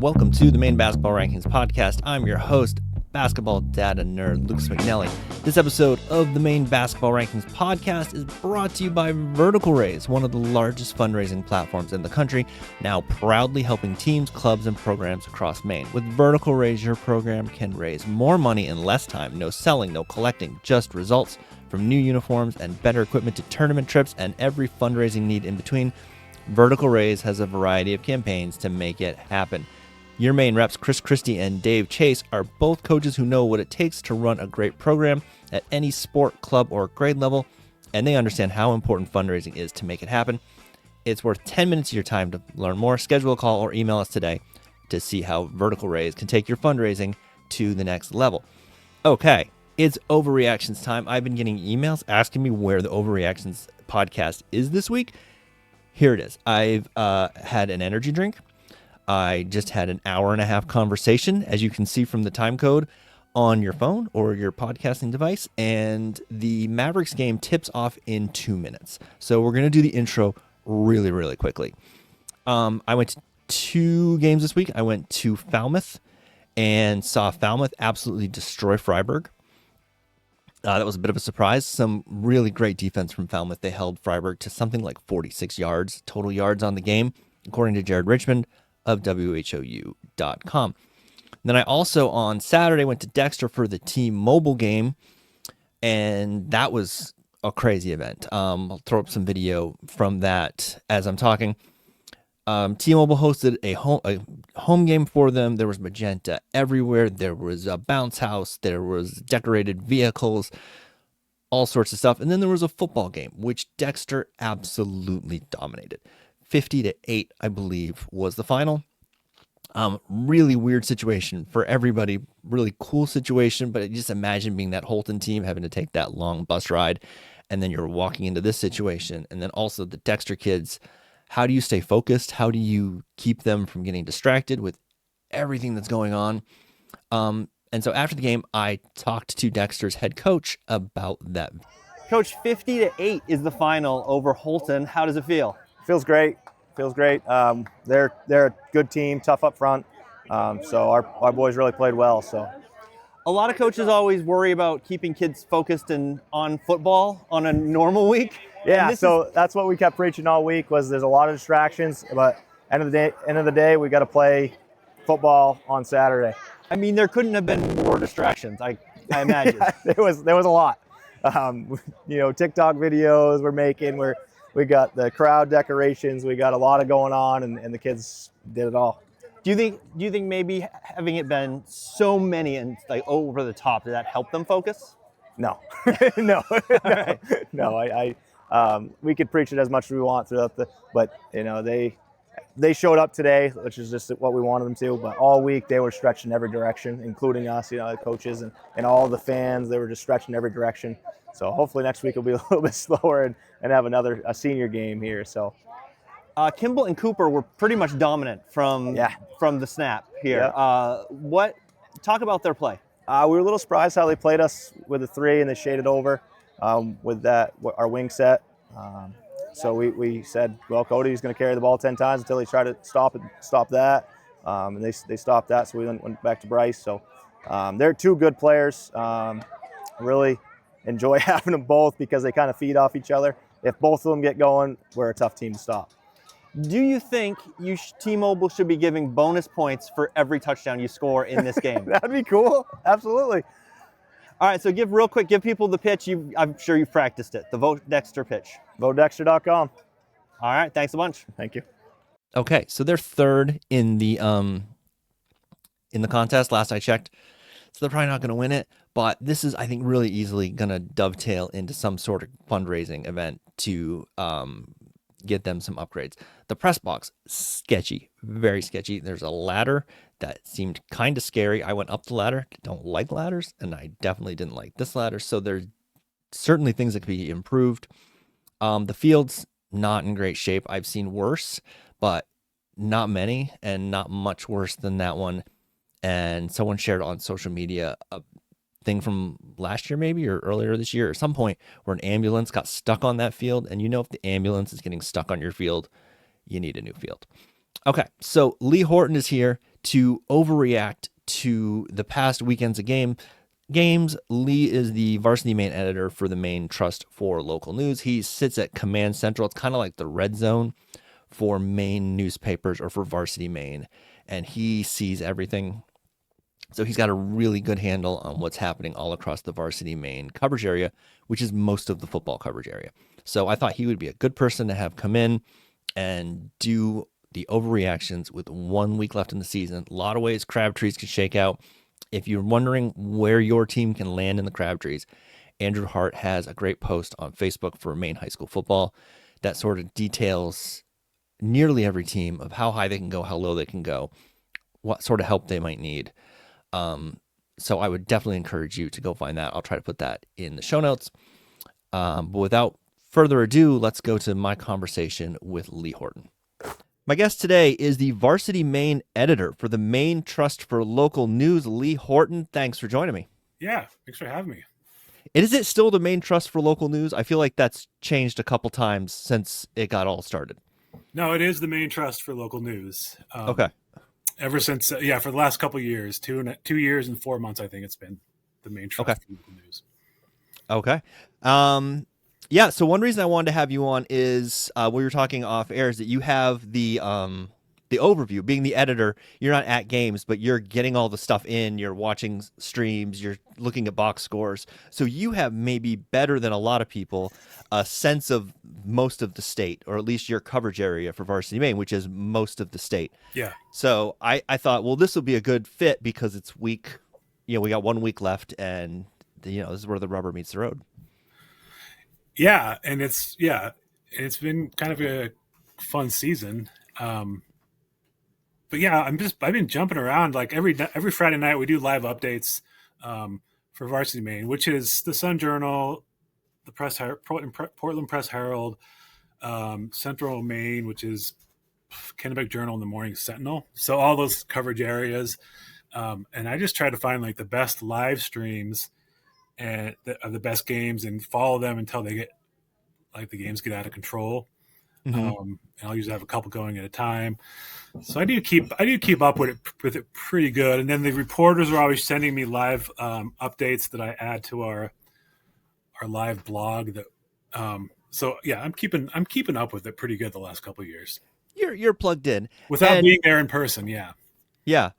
Welcome to the Maine Basketball Rankings podcast. I'm your host, basketball data nerd Lucas McNelly. This episode of the Maine Basketball Rankings podcast is brought to you by Vertical Raise, one of the largest fundraising platforms in the country, now proudly helping teams, clubs, and programs across Maine. With Vertical Raise, your program can raise more money in less time. No selling, no collecting, just results. From new uniforms and better equipment to tournament trips and every fundraising need in between, Vertical Raise has a variety of campaigns to make it happen. Your Maine reps, Christie and DChase, are both coaches who know what it takes to run a great program at any sport, club, or grade level, and they understand how important fundraising is to make it happen. It's worth 10 minutes of your time to learn more. Schedule a call or email us today to see how Vertical Raise can take your fundraising to the next level. Okay, it's Overreactions time. I've been getting emails asking me where the Overreactions podcast is this week. Here it is. I've had an energy drink. I just had an hour-and-a-half conversation, as you can see from the time code on your phone or your podcasting device, and the Mavericks game tips off in 2 minutes. So we're going to do the intro really, really quickly. I went to 2 games this week. I went to Falmouth and saw Falmouth absolutely destroy Freiburg. That was a bit of a surprise. Some really great defense from Falmouth. They held Freiburg to something like 46 yards, total yards on the game, according to Jared Richmond of WHOU.com. Then I also, on Saturday, went to Dexter for the T-Mobile game, and that was a crazy event. I'll throw up some video from that as I'm talking. T-Mobile hosted a home game for them. There was magenta everywhere. There was a bounce house. There was decorated vehicles, all sorts of stuff. And then there was a football game, which Dexter absolutely dominated. 50-8, I believe, was the final. Really weird situation for everybody. Really cool situation, but just imagine being that Horton team having to take that long bus ride, and then you're walking into this situation, and then also the Dexter kids. How do you stay focused? How do you keep them from getting distracted with everything that's going on? And so after the game, I talked to Dexter's head coach about that. Coach, 50-8 is the final over Horton. How does it feel? Feels great. They're a good team, tough up front. So our boys really played well. So a lot of coaches always worry about keeping kids focused and on football on a normal week. Yeah, so that's what we kept preaching all week. Was there's a lot of distractions, but end of the day, we got to play football on Saturday. I mean, there couldn't have been more distractions. I imagine. Yeah, there was a lot. TikTok videos we're making. We got the crowd decorations. We got a lot of going on, and the kids did it all. Do you think maybe having it been so many and like over the top, did that help them focus? No, no. We could preach it as much as we want throughout but they showed up today, which is just what we wanted them to. But all week they were stretched in every direction, including us, the coaches and all the fans. They were just stretched in every direction. So hopefully next week will be a little bit slower and have a senior game here. So Kimball and Cooper were pretty much dominant from the snap here. Yeah. Talk about their play. We were a little surprised how they played us with a 3 and they shaded over with our wing set. So we said, well, Cody's going to carry the ball 10 times until he tried to stop that. And they stopped that, so we went back to Bryce. So they're 2 good players. Really enjoy having them both because they kind of feed off each other. If both of them get going, we're a tough team to stop. Do you think T-Mobile should be giving bonus points for every touchdown you score in this game? That'd be cool. Absolutely. All right, so give people the pitch. I'm sure you've practiced it. The Vote Dexter pitch. VoteDexter.com. All right, thanks a bunch. Thank you. Okay, so they're third in the contest. Last I checked, so they're probably not going to win it. But this is, I think, really easily going to dovetail into some sort of fundraising event to get them some upgrades. The press box, sketchy, very sketchy. There's a ladder that seemed kind of scary. I went up the ladder. Don't like ladders, and I definitely didn't like this ladder. So there's certainly things that could be improved. The field's not in great shape. I've seen worse, but not many, and not much worse than that one. And someone shared on social media a thing from last year maybe, or earlier this year, or some point, where an ambulance got stuck on that field. And if the ambulance is getting stuck on your field, you need a new field. Okay, so Lee Horton is here to overreact to the past weekends of games. Lee is the Varsity Maine editor for the Maine Trust for Local News. He sits at Command Central. It's kind of like the red zone for Maine newspapers or for Varsity Maine, and he sees everything. So he's got a really good handle on what's happening all across the Varsity Maine coverage area, which is most of the football coverage area. So I thought he would be a good person to have come in and do the overreactions with 1 week left in the season. A lot of ways Crabtrees can shake out. If you're wondering where your team can land in the Crabtrees, Andrew Hart has a great post on Facebook for Maine high school football that sort of details nearly every team of how high they can go, how low they can go, what sort of help they might need. So I would definitely encourage you to go find that. I'll try to put that in the show notes. But without further ado, let's go to my conversation with Lee Horton. My guest today is the Varsity Maine editor for the Maine Trust for Local News, Lee Horton. Thanks for joining me. Yeah, thanks for having me. Is it still the Maine Trust for Local News? I feel like that's changed a couple times since it got all started. No, it is the Maine Trust for Local News. Okay. Ever since, for the last couple of years, 2 years and 4 months, I think it's been the Maine Trust for Local News. Okay. So one reason I wanted to have you on is we were talking off air is that you have the overview. Being the editor, you're not at games, but you're getting all the stuff in. You're watching streams. You're looking at box scores. So you have maybe better than a lot of people a sense of most of the state, or at least your coverage area for Varsity Maine, which is most of the state. Yeah. So I thought, well, this will be a good fit because it's week. We got 1 week left, and this is where the rubber meets the road. Yeah, and it's been kind of a fun season. But yeah, I've been jumping around like every Friday night. We do live updates for Varsity Maine, which is the Sun Journal, the Portland Press Herald, Central Maine, which is Kennebec Journal, and the Morning Sentinel. So all those coverage areas, and I just try to find like the best live streams and of the best games and follow them until the games get out of control. Mm-hmm. And I'll usually have a couple going at a time. So I do keep up with it pretty good. And then the reporters are always sending me live updates that I add to our live blog. I'm keeping up with it pretty good the last couple of years. You're plugged in without being there in person. Yeah. Yeah.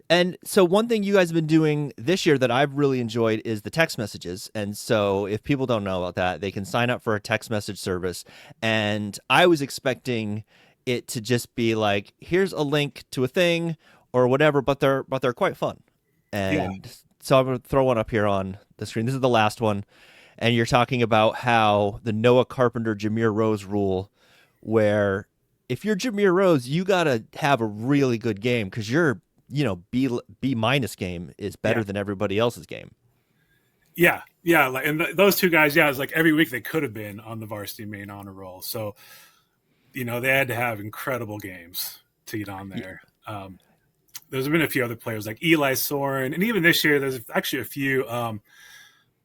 And so one thing you guys have been doing this year that I've really enjoyed is the text messages. And so if people don't know about that, they can sign up for a text message service. And I was expecting it to just be like, here's a link to a thing or whatever, but they're quite fun. And so I'm going to throw one up here on the screen. This is the last one. And you're talking about how the Noah Carpenter, Jameer Rose rule, where if you're Jameer Rose, you got to have a really good game because you're B minus game is better than everybody else's game. Yeah. And those two guys, it's like every week they could have been on the Varsity Maine honor roll. So, they had to have incredible games to get on there. There's been a few other players like Eli Soren, and even this year there's actually a few.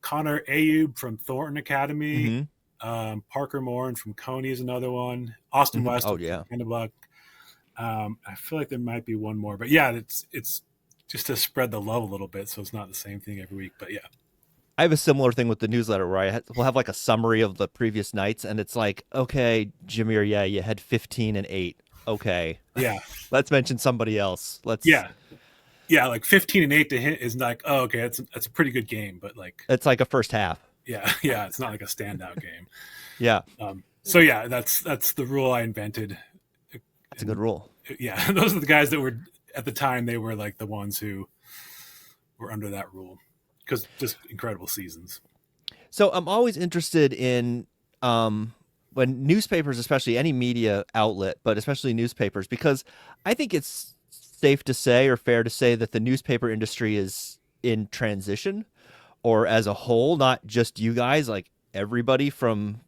Connor Ayub from Thornton Academy, Parker Morin from Cony is another one. Austin West from Kennebec. I feel like there might be one more, but it's just to spread the love a little bit, so it's not the same thing every week. But yeah, I have a similar thing with the newsletter where we'll have like a summary of the previous nights, and it's like, okay, Jameer, you had 15 and 8. Okay, let's mention somebody else. Like 15 and 8 to hit is like, oh, okay, that's a pretty good game, but like it's like a first half. Yeah, it's not like a standout game. That's the rule I invented. It's a good rule. Yeah, those are the guys that were at the time. They were like the ones who were under that rule because just incredible seasons. So I'm always interested in when newspapers, especially any media outlet, but especially newspapers, because I think it's safe to say or fair to say that the newspaper industry is in transition, or as a whole, not just you guys, like everybody from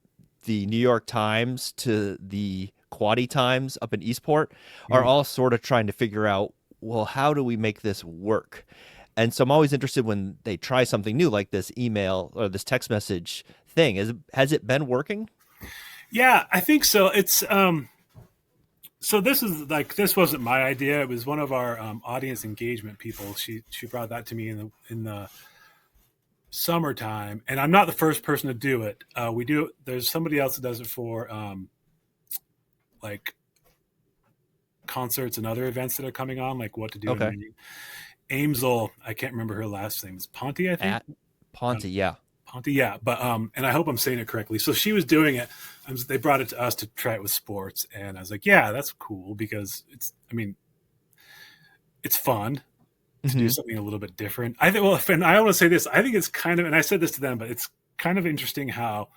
the New York Times to the Quaddy Times up in Eastport are all sort of trying to figure out, well, how do we make this work? And so I'm always interested when they try something new like this email or this text message thing. Has it been working? Yeah, I think so. It's So this wasn't my idea. It was one of our audience engagement people. She brought that to me in the summertime, and I'm not the first person to do it. There's somebody else that does it for like concerts and other events that are coming on, like what to do. Okay. In Amesel, I can't remember her last name. It's Ponte, I think. Ponte, yeah. Ponte, yeah. But and I hope I'm saying it correctly. So she was doing it. They brought it to us to try it with sports, and I was like, yeah, that's cool because it's fun to do something a little bit different. I think. Well, and I want to say this. I think it's kind of, and I said this to them, but it's kind of interesting how,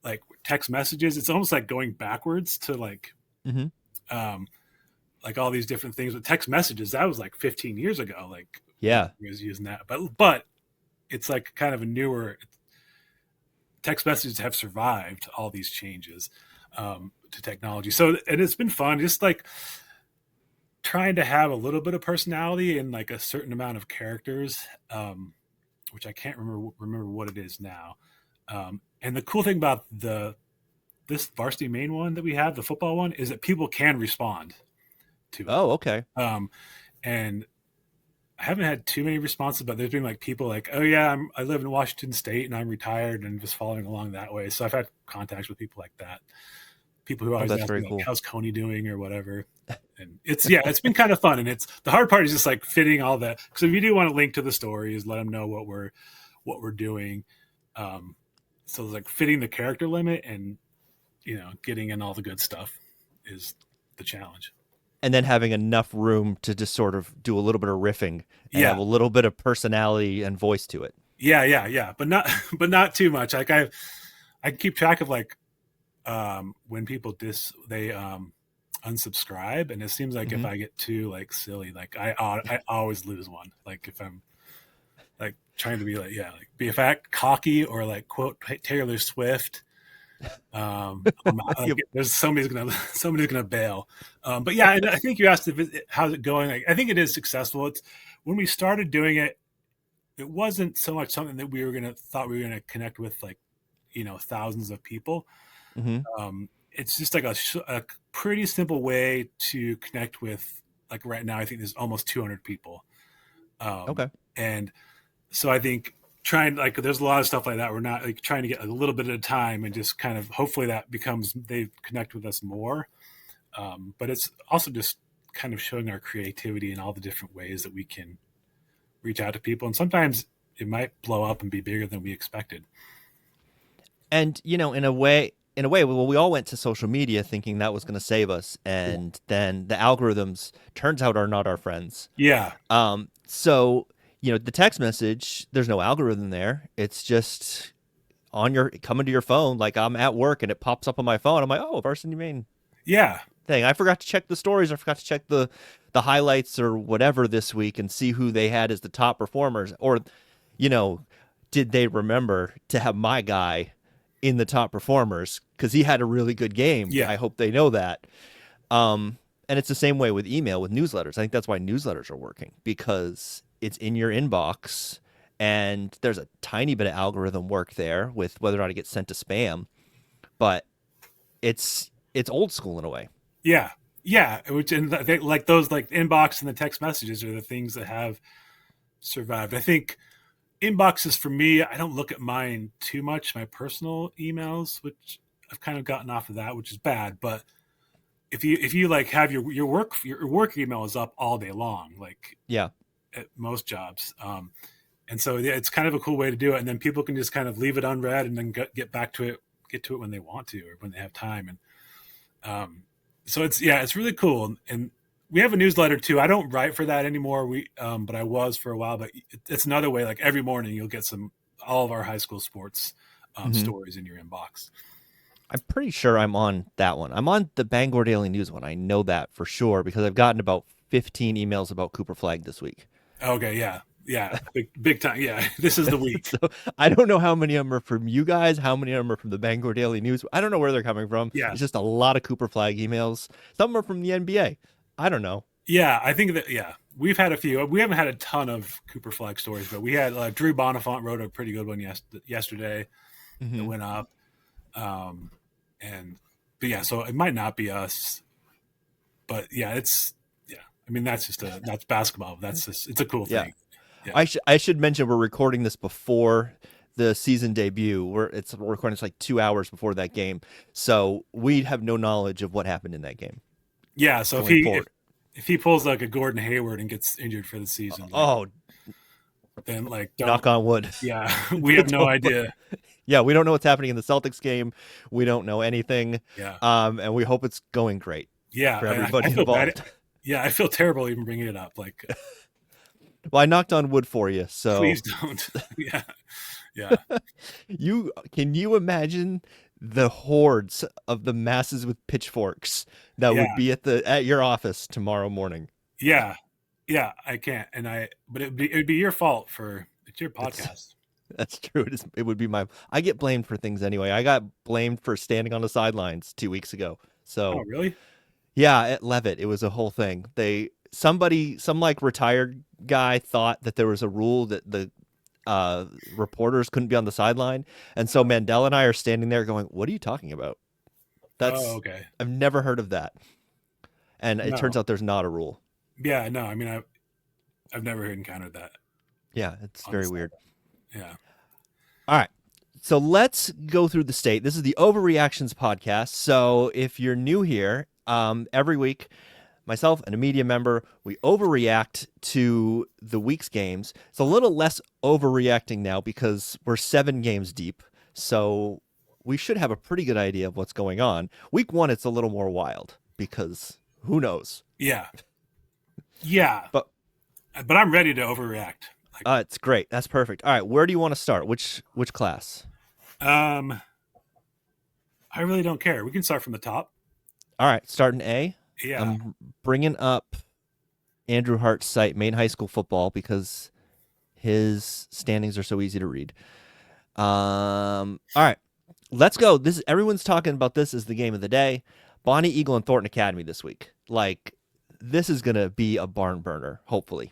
like text messages, it's almost like going backwards to like all these different things with text messages. That was like 15 years ago. Like, yeah, he was using that, but it's like kind of a newer. Text messages have survived all these changes to technology. So, and it's been fun, just like trying to have a little bit of personality and like a certain amount of characters, which I can't remember what it is now. And the cool thing about this Varsity Maine one that we have, the football one, is that people can respond to it. Oh, okay. And I haven't had too many responses, but there's been like people like, oh yeah, I live in Washington State and I'm retired and just following along that way. So I've had contacts with people like that. People who always ask me, like, cool. How's Cony doing or whatever. And it's been kind of fun. And the hard part is just like fitting all that. Because if you do want to link to the stories, let them know what we're doing. So like fitting the character limit and, getting in all the good stuff is the challenge. And then having enough room to just sort of do a little bit of riffing and have a little bit of personality and voice to it. Yeah. But not too much. Like I can keep track of like when people unsubscribe, and it seems like if I get too like silly, like I always lose one. Like if I'm like trying to be like be a fact cocky or like quote Taylor Swift. There's somebody's gonna bail. But yeah, and I think you asked how's it going. Like, I think it is successful. It's when we started doing it, it wasn't so much something that thought we were gonna connect with like thousands of people. It's just like a pretty simple way to connect with. Like right now, I think there's almost 200 people. Okay, and so I think. There's a lot of stuff like that. We're not like trying to get a little bit at a time and just kind of hopefully that becomes they connect with us more. But it's also just kind of showing our creativity in all the different ways that we can reach out to people. And sometimes it might blow up and be bigger than we expected. And, in a way, well, we all went to social media thinking that was going to save us. And then the algorithms turns out are not our friends. Yeah. So, the text message, there's no algorithm there. It's just coming to your phone. Like I'm at work and it pops up on my phone. I'm like, oh, Varsity Maine. Yeah. Thing. I forgot to check the stories. I forgot to check the highlights or whatever this week and see who they had as the top performers. Or, did they remember to have my guy in the top performers because he had a really good game? Yeah. I hope they know that. And it's the same way with email, with newsletters. I think that's why newsletters are working, because it's in your inbox and there's a tiny bit of algorithm work there with whether or not it gets sent to spam, but it's old school in a way. Yeah. And like those like inbox and the text messages are the things that have survived. I think inboxes for me, I don't look at mine too much, my personal emails, which I've kind of gotten off of that, which is bad. But if you like have your work email is up all day long, like at most jobs. And so it's kind of a cool way to do it. And then people can just kind of leave it unread and then get to it when they want to, or when they have time. And so it's really cool. And we have a newsletter too. I don't write for that anymore. But I was for a while, but it's another way, like every morning you'll get all of our high school sports stories in your inbox. I'm pretty sure I'm on that one. I'm on the Bangor Daily News one. I know that for sure because I've gotten about 15 emails about Cooper Flagg this week. Okay, yeah, big time. Yeah, this is the week. So I don't know how many of them are from you guys, how many of them are from the Bangor Daily News. I don't know where they're coming from. Yeah, it's just a lot of Cooper Flagg emails. Some are from the NBA. I don't know. Yeah, I think that. Yeah, we've had a few. We haven't had a ton of Cooper Flagg stories, but we had Drew Bonifant wrote a pretty good one yesterday. That went up. But yeah, so it might not be us but yeah, I mean, that's basketball. It's a cool thing. Yeah. I should mention we're recording this before the season debut. We're recording this like 2 hours before that game, so we have no knowledge of what happened in that game. Yeah, so if he pulls like a Gordon Hayward and gets injured for the season, then like knock on wood. Yeah, we have no idea. Yeah, we don't know what's happening in the Celtics game. We don't know anything. Yeah, and we hope it's going great. Yeah, for everybody involved. I feel terrible even bringing it up. Like, well, I knocked on wood for you, so please don't. Yeah. Can you imagine the hordes of the masses with pitchforks that would be at your office tomorrow morning? Yeah, I can't, but it'd be your fault it's your podcast. That's true. It would be I get blamed for things anyway. I got blamed for standing on the sidelines 2 weeks ago. So, oh really? Yeah, at Levitt, it was a whole thing. Some like retired guy thought that there was a rule that the reporters couldn't be on the sideline, and so Mandel and I are standing there going, "What are you talking about?" Okay. I've never heard of that, and it turns out there's not a rule. Yeah, no, I mean I've never encountered that. Yeah, it's very weird. Yeah. All right. So let's go through the state. This is the Overreactions podcast. So if you're new here, every week, myself and a media member, we overreact to the week's games. It's a little less overreacting now because we're 7 games deep. So we should have a pretty good idea of what's going on. Week 1, it's a little more wild because who knows? Yeah. Yeah. But I'm ready to overreact. It's great. That's perfect. All right. Where do you want to start? Which class? I really don't care. We can start from the top. All right. Start in A. Yeah. I'm bringing up Andrew Hart's site, Maine High School Football, because his standings are so easy to read. All right. Let's go. Everyone's talking about this as the game of the day. Bonny, Eagle, and Thornton Academy this week. Like, this is going to be a barn burner, hopefully.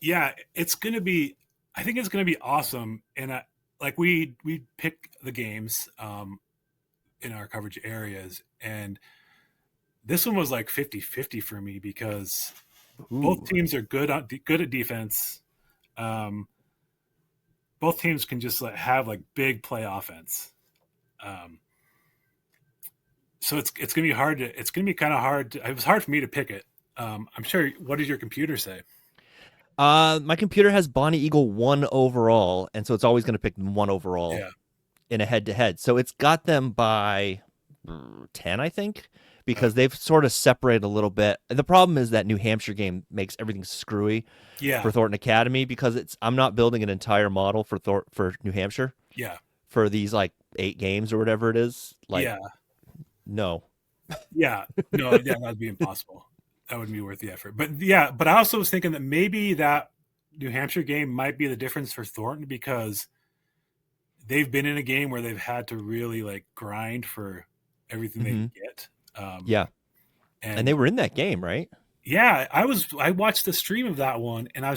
Yeah, it's going to be – I think it's going to be awesome. And, we pick the games in our coverage areas, and this one was like 50-50 for me because both teams are good at defense. Both teams can just have big play offense. So it's going to be hard it's going to be kind of hard. It was hard for me to pick it. I'm sure. What does your computer say? My computer has Bonny Eagle 1 overall, and so it's always going to pick 1 overall in a head-to-head. So it's got them by 10, I think, because they've sort of separated a little bit. And the problem is that New Hampshire game makes everything screwy for Thornton Academy because I'm not building an entire model for New Hampshire. Yeah. For these 8 games or whatever it is. No. Yeah. No, that'd be impossible. That wouldn't be worth the effort. But I also was thinking that maybe that New Hampshire game might be the difference for Thornton because they've been in a game where they've had to really grind for everything they can get. And they were in that game, right? Yeah, I watched the stream of that one, and I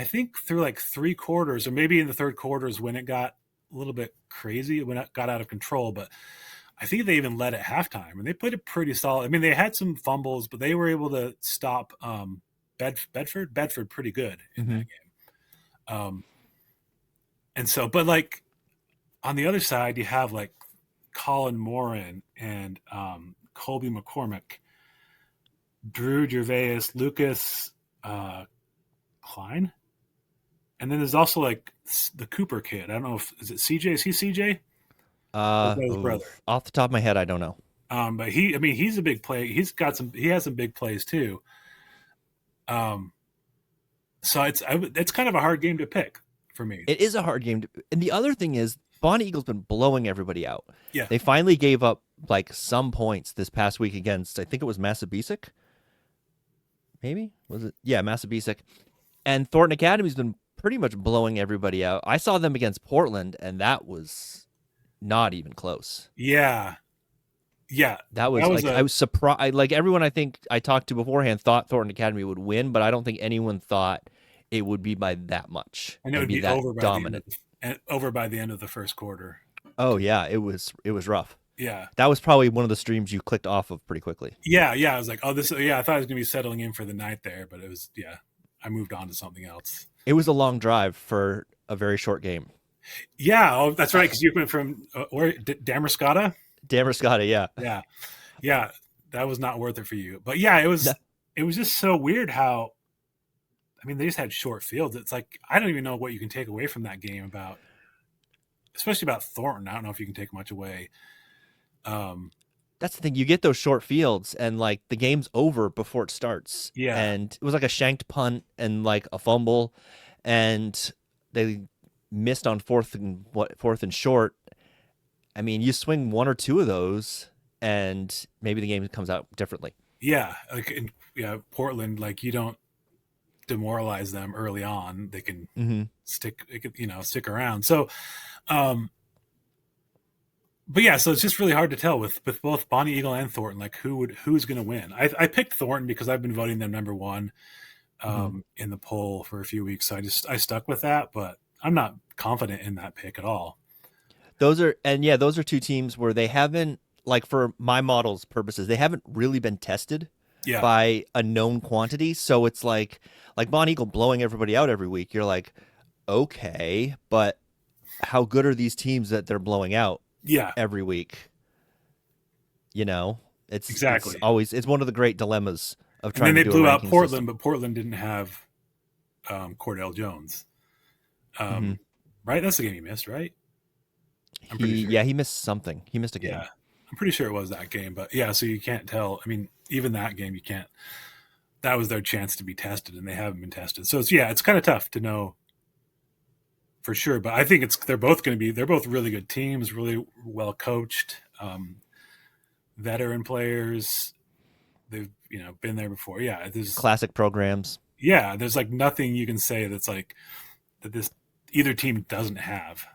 think through 3 quarters, or maybe in the third quarter is when it got a little bit crazy, when it got out of control. But I think they even led at halftime, and they played it pretty solid. I mean, they had some fumbles, but they were able to stop Bedford pretty good in that game. And so, but on the other side, you have Colin Morin and Colby McCormick, Drew Gervais, Lucas Klein, and then there's also the Cooper kid. I don't know is it CJ? Is he CJ? His brother. Off the top of my head, I don't know. But he's a big play. He has some big plays too. So it's kind of a hard game to pick for me. It is a hard game and the other thing is Bonny Eagle's been blowing everybody out. Yeah. They finally gave up some points this past week against, I think it was Massabesic. Maybe? Was it? Yeah, Massabesic. And Thornton Academy's been pretty much blowing everybody out. I saw them against Portland, and that was not even close. Yeah. Yeah. I was surprised. Everyone I think I talked to beforehand thought Thornton Academy would win, but I don't think anyone thought it would be by that much. And it would be that over dominant. over by the end of the first quarter. Oh yeah, it was rough. Yeah. That was probably one of the streams you clicked off of pretty quickly. Yeah. I was like, oh, this. Yeah, I thought I was gonna be settling in for the night there, but it was. Yeah, I moved on to something else. It was a long drive for a very short game. Yeah. Oh, that's right. Because you went from where Damascotta. Damascotta, yeah. Yeah. That was not worth it for you. But yeah, it was. No. It was just so weird how. I mean, they just had short fields. It's like I don't even know what you can take away from that game about, especially about Thornton. I don't know if you can take much away. That's the thing. You get those short fields, and like the game's over before it starts. Yeah. And it was like a shanked punt and like a fumble, and they missed on fourth and short. I mean, you swing one or two of those, and maybe the game comes out differently. Yeah, like Portland, like you don't demoralize them early on. They can stick around. So, but yeah, so it's just really hard to tell with both Bonny Eagle and Thornton, like who's going to win. I picked Thornton because I've been voting them number one in the poll for a few weeks. So I stuck with that, but I'm not confident in that pick at all. Those are two teams where they haven't, like for my model's purposes, they haven't really been tested by a known quantity. So it's like Bonny Eagle blowing everybody out every week. You're like, okay, but how good are these teams that they're blowing out? Every week, it's exactly it's one of the great dilemmas of trying. And then they blew out Portland, system. But Portland didn't have Cordell Jones, right? That's the game he missed, right? He missed something. He missed a game. Yeah, I'm pretty sure it was that game, but yeah, so you can't tell. I mean, even that game, you can't. That was their chance to be tested, and they haven't been tested. So it's kind of tough to know for sure, but I think they're both really good teams, really well coached, veteran players. They've been there before. Yeah, there's classic programs. Yeah, there's like nothing you can say that's like that this either team doesn't have.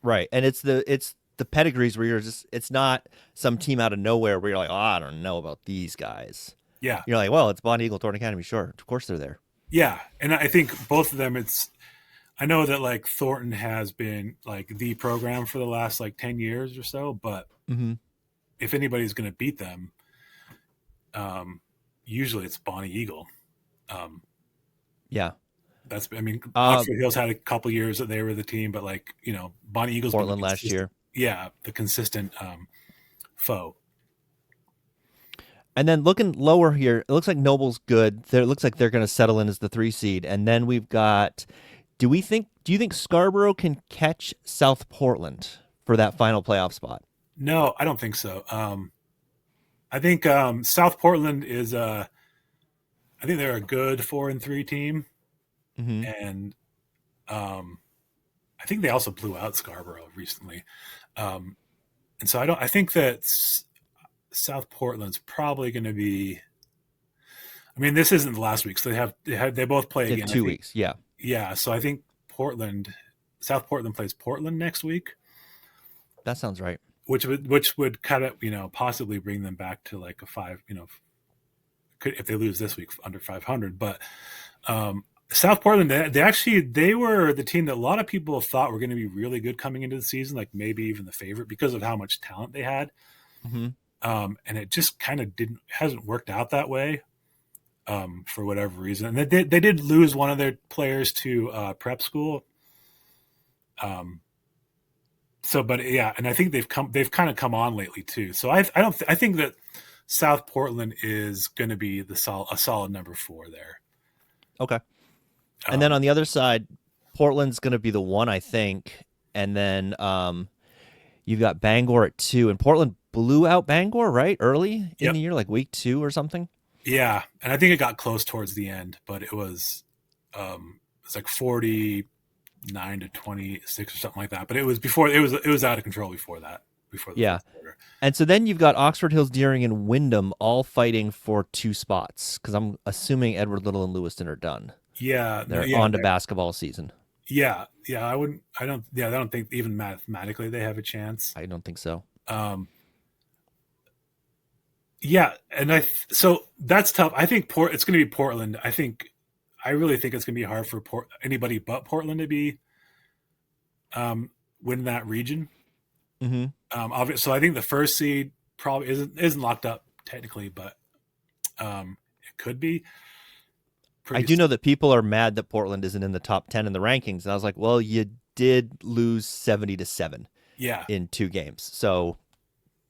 Right, and it's the pedigrees where it's not some team out of nowhere where you're like, oh, I don't know about these guys. Yeah, you're like, well, it's Bonny Eagle, Thornton Academy, sure, of course they're there. Yeah, and I think both of them. I know that like Thornton has been like the program for the last like 10 years or so, but if anybody's going to beat them, usually it's Bonny Eagle. Oxford Hills had a couple years that they were the team, but like, Bonny Eagle's Portland last year. Yeah, the consistent foe. And then looking lower here, it looks like Noble's good. It looks like they're going to settle in as the 3 seed. And then we've got, do you think Scarborough can catch South Portland for that final playoff spot? No, I don't think so. I think South Portland is I think they're a good 4-3 team. And I think they also blew out Scarborough recently. And so I think that South Portland's probably going to be. I mean, this isn't the last week, so they both play again. 2 weeks, yeah. Yeah, so I think South Portland plays Portland next week. That sounds right. Which would kind of possibly bring them back to like a 5. If they lose this week under 500, but South Portland they were the team that a lot of people thought were going to be really good coming into the season, like maybe even the favorite because of how much talent they had. And it just kind of hasn't worked out that way for whatever reason. And they did lose one of their players to prep school. But yeah, and I think they've kind of come on lately too. So I think that South Portland is going to be a solid number 4 there. Okay. And then on the other side, Portland's going to be the 1, I think. And then you've got Bangor at 2, and Portland blew out Bangor right early in the year, like week 2 or something. Yeah, and I think it got close towards the end, but it was like 49-26 or something like that. But it was before it was out of control before that. Yeah, and so then you've got Oxford Hills, Deering, and Wyndham all fighting for 2 spots because I'm assuming Edward Little and Lewiston are done. Yeah, they're on to basketball season. Yeah. I don't think even mathematically they have a chance. I don't think so. Yeah, and so that's tough. I think it's going to be Portland. I really think it's going to be hard for anybody but Portland to be win that region. So I think the first seed probably isn't locked up technically, but it could be. I do know that people are mad that Portland isn't in the top 10 in the rankings. And I was like, well, you did lose 70-7 in 2 games. So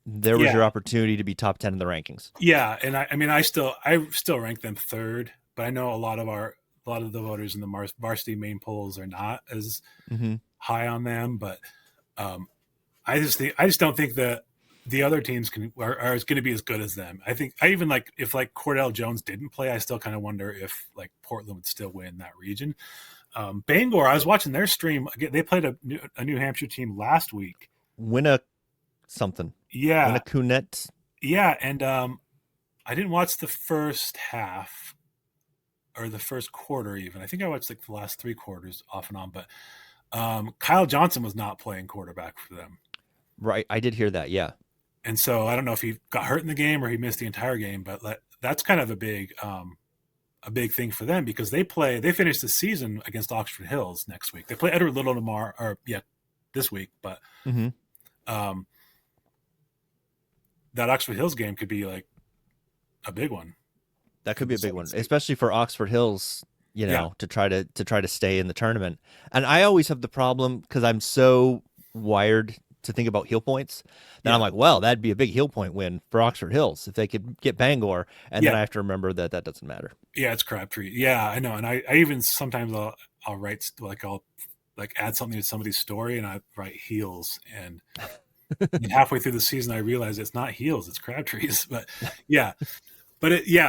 there was your opportunity to be top 10 in the rankings. Yeah. And I still rank them third, but I know a lot of the voters in the Varsity Maine polls are not as high on them. But I just don't think that the other teams are going to be as good as them. I think even if Cordell Jones didn't play, I still kind of wonder if Portland would still win that region. Bangor, I was watching their stream. They played a New Hampshire team last week. Winna something. Yeah. Winna Cunett. Yeah. And I didn't watch the first half or the first quarter even. I think I watched the last 3 quarters off and on, but Kyle Johnson was not playing quarterback for them. Right. I did hear that. Yeah. And so I don't know if he got hurt in the game or he missed the entire game, but that's kind of a big thing for them because they finish the season against Oxford Hills next week. They play Edward Little this week, but that Oxford Hills game could be a big one. That could be a big one, especially for Oxford Hills, to try to stay in the tournament. And I always have the problem because I'm so wired to think about heel points. Then I'm like, well, that'd be a big heel point win for Oxford Hills if they could get Bangor. And then I have to remember that doesn't matter. Yeah, it's craptree. Yeah, I know. And I even sometimes I'll write I'll add something to somebody's story and I write heels and halfway through the season I realize it's not heels, it's crabtrees. But yeah.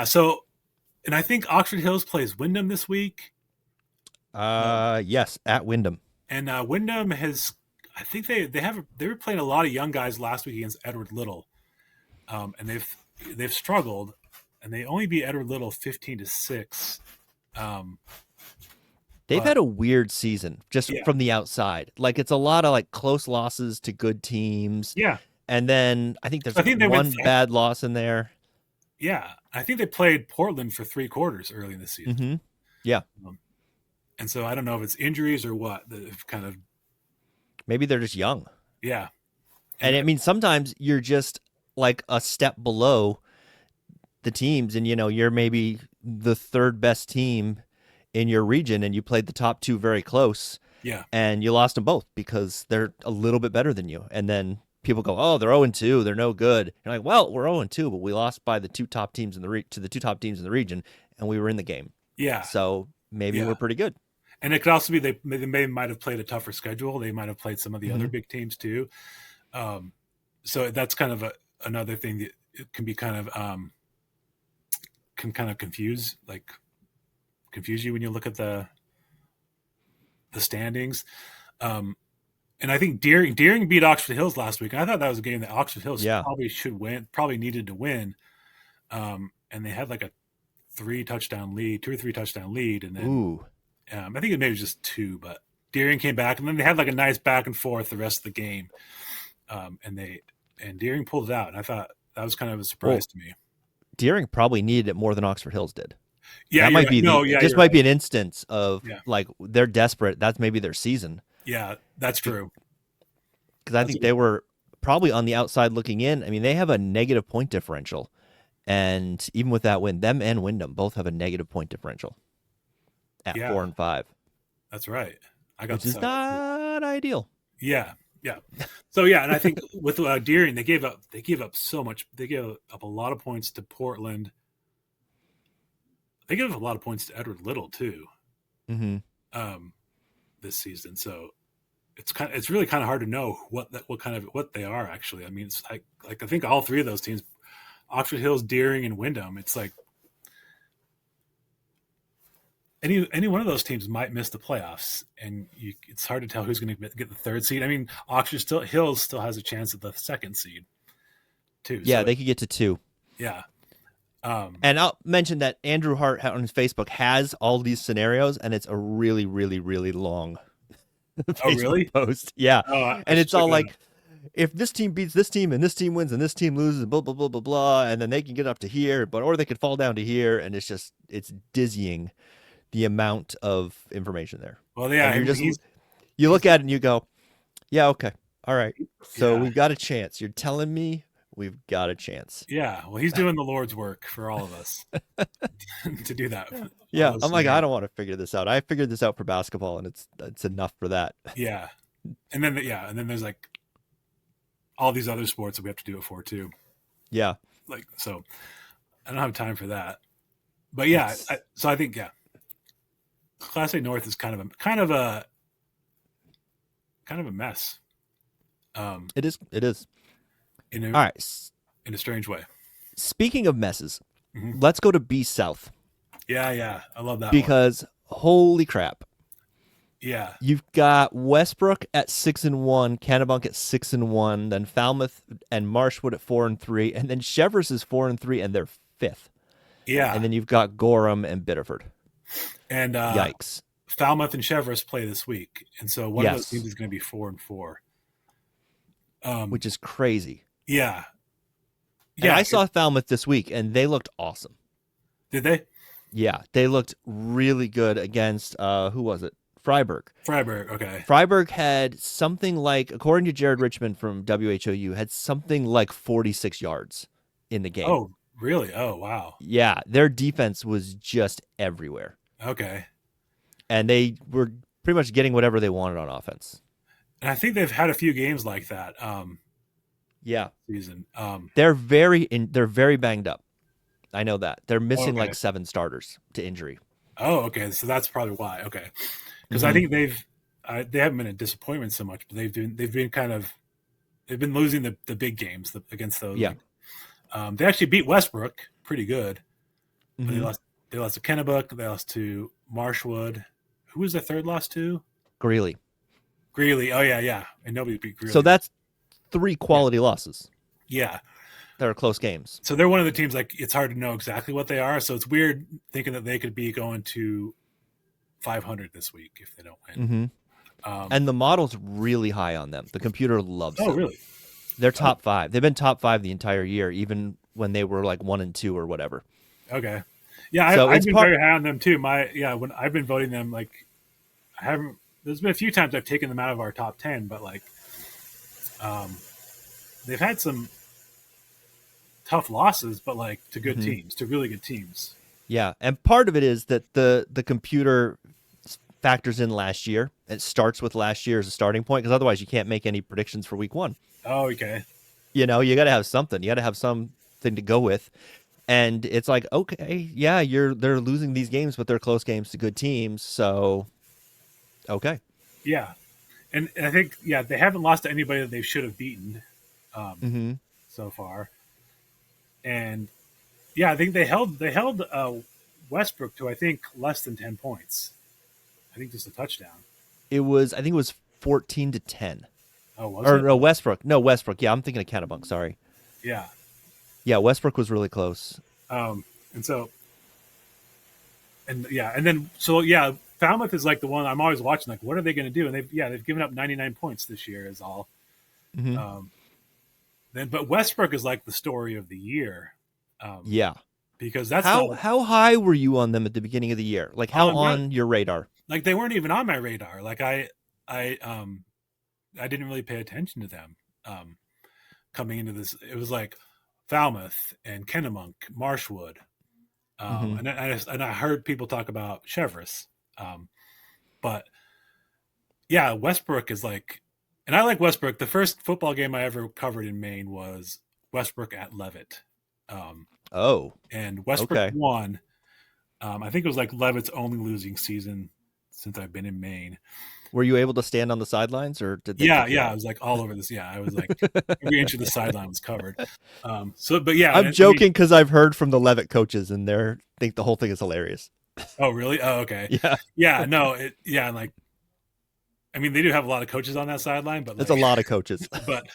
So and I think Oxford Hills plays Wyndham this week. Yes, at Wyndham. And Wyndham has I think they were playing a lot of young guys last week against Edward Little, and they've struggled, and they only beat Edward Little 15-6. They've had a weird season just from the outside. It's a lot of close losses to good teams. Yeah, and then I think there's one bad loss in there. Yeah, I think they played Portland for 3 quarters early in the season. Yeah, and so I don't know if it's injuries or what that have kind of. Maybe they're just young. Yeah. And I mean, sometimes you're just a step below the teams and, you're maybe the 3rd best team in your region and you played the top 2 very close. Yeah. And you lost them both because they're a little bit better than you. And then people go, oh, they're 0-2. They're no good. You're like, well, we're 0-2, but we lost by the 2 top teams to the 2 top teams in the region and we were in the game. Yeah. So maybe we're pretty good. And it could also be they might have played a tougher schedule. They might have played some of the other big teams too. So that's kind of another thing that it can be kind of confuse you when you look at the standings. And I think Deering beat Oxford Hills last week. And I thought that was a game that Oxford Hills probably should win, probably needed to win. And they had a 2 or 3 touchdown lead, and then. I think it maybe was just 2, but Deering came back, and then they had a nice back and forth the rest of the game, and Deering pulled it out, and I thought that was kind of a surprise to me. Deering probably needed it more than Oxford Hills did. Yeah, that might be might be an instance of they're desperate. That's maybe their season. Yeah, that's true. Because I think they were probably on the outside looking in. I mean, they have a negative point differential, and even with that win, them and Wyndham both have a negative point differential. At 4 and 5. That's right. Which is not ideal. Yeah. So and I think with Deering, they gave up so much. They gave up a lot of points to Portland. They gave up a lot of points to Edward Little too. This season. So it's really kind of hard to know what they are actually. I mean, it's I think all 3 of those teams, Oxford Hills, Deering, and Wyndham. It's any one of those teams might miss the playoffs, and it's hard to tell who's going to get the 3rd seed. I mean, Hills still has a chance at the 2nd seed, too. Yeah, they could get to 2. Yeah. And I'll mention that Andrew Hart on his Facebook has all these scenarios, and it's a really, really, really long Facebook post. Yeah. And it's all if this team beats this team and this team wins and this team loses and blah, blah, blah, blah, blah, and then they can get up to here, or they could fall down to here, and it's dizzying. The amount of information there. Well, yeah, you look at it and you go, yeah, okay, All right. So Yeah. we've got a chance. You're telling me we've got a chance. Yeah. Well, he's doing the Lord's work for all of us to do that. All Yeah. those I'm like, I scenarios. don't want to figure this out. I figured this out for basketball, and it's enough for that. Yeah. And then there's like all these other sports that we have to do it for too. Yeah. Like, so I don't have time for that. But yeah, so I think, yeah, Class A North is kind of a mess. It is. It is. In a, All right. in a strange way. Speaking of messes, Mhm. let's go to B South Yeah. I love that one. because holy crap. Yeah. You've got Westbrook at 6-1, Kennebunk at 6-1, then Falmouth and Marshwood at 4-3, and then Cheverus is 4-3, and they're 5th. Yeah. And then you've got Gorham and Biddeford. And Yikes. Falmouth and Cheverus play this week. And so one of those Yes. teams is going to be 4-4. Which is crazy. Yeah. And I saw Falmouth this week, and they looked awesome. Did they? Yeah, they looked really good against, who was it? Freiburg. Okay. Freiburg had something like, according to Jared Richmond from WHOU, had something like 46 yards in the game. Oh, really? Oh, wow. Yeah, their defense was just everywhere. Okay. And they were pretty much getting whatever they wanted on offense. And I think they've had a few games like that Yeah. season. They're very banged up. I know that. They're missing Okay. like 7 starters to injury. Oh, okay. So that's probably why. Okay. Because I think they haven't been a disappointment so much, but they've been losing the big games against those. Yeah. They actually beat Westbrook pretty good. But Mhm. they lost to Kennebunk. They lost to Marshwood. Who was their third loss to? Greely. Greely. Oh yeah. And nobody beat Greely. So that's 3 quality losses. Yeah. That are close games. So they're one of the teams, like, it's hard to know exactly what they are. So it's weird thinking that they could be going to 500 this week if they don't win. Mm-hmm. And the model's really high on them. The computer loves them. Oh, really? They're top 5. They've been top 5 the entire year, even when they were like 1 and 2 or whatever. Okay. Yeah, So I've it's been very high on them too. When I've been voting them, like, I haven't. There's been a few times I've taken them out of our top 10, but like, they've had some tough losses, but like to good teams, to really good teams. Yeah, and part of it is that the computer factors in last year. It starts with last year as a starting point, because otherwise you can't make any predictions for week 1. Oh, okay. You know, you got to have something. You got to have something to go with. And it's like, okay, yeah, they're losing these games, but they're close games to good teams. So, okay. Yeah. And I think, they haven't lost to anybody that they should have beaten so far. And yeah, I think they held Westbrook to, I think, less than 10 points. I think just a touchdown. I think it was 14-10. Oh, was it? No, Westbrook. No, Westbrook. Yeah, I'm thinking of Kennebunk. Sorry. Yeah. Yeah, Westbrook was really close. And then Falmouth is like the one I'm always watching. Like, what are they going to do? And they've given up 99 points this year is all. But Westbrook is like the story of the year. Yeah. Because that's how high were you on them at the beginning of the year? Like, how on your radar? Like, they weren't even on my radar. Like, I didn't really pay attention to them coming into this. It was like Falmouth and Kennebunk, Marshwood, and I heard people talk about Cheverus, but yeah, Westbrook is like, and I like Westbrook. The first football game I ever covered in Maine was Westbrook at Levitt. And Westbrook won. I think it was like Levitt's only losing season since I've been in Maine. Were you able to stand on the sidelines, or did they? Yeah, I was like all over this. Yeah, I was like every inch of the sideline was covered. I'm joking because I've heard from the Levitt coaches, and they think the whole thing is hilarious. Oh, really? Oh, okay. Yeah. No. And like, I mean, they do have a lot of coaches on that sideline, but it's a lot of coaches. But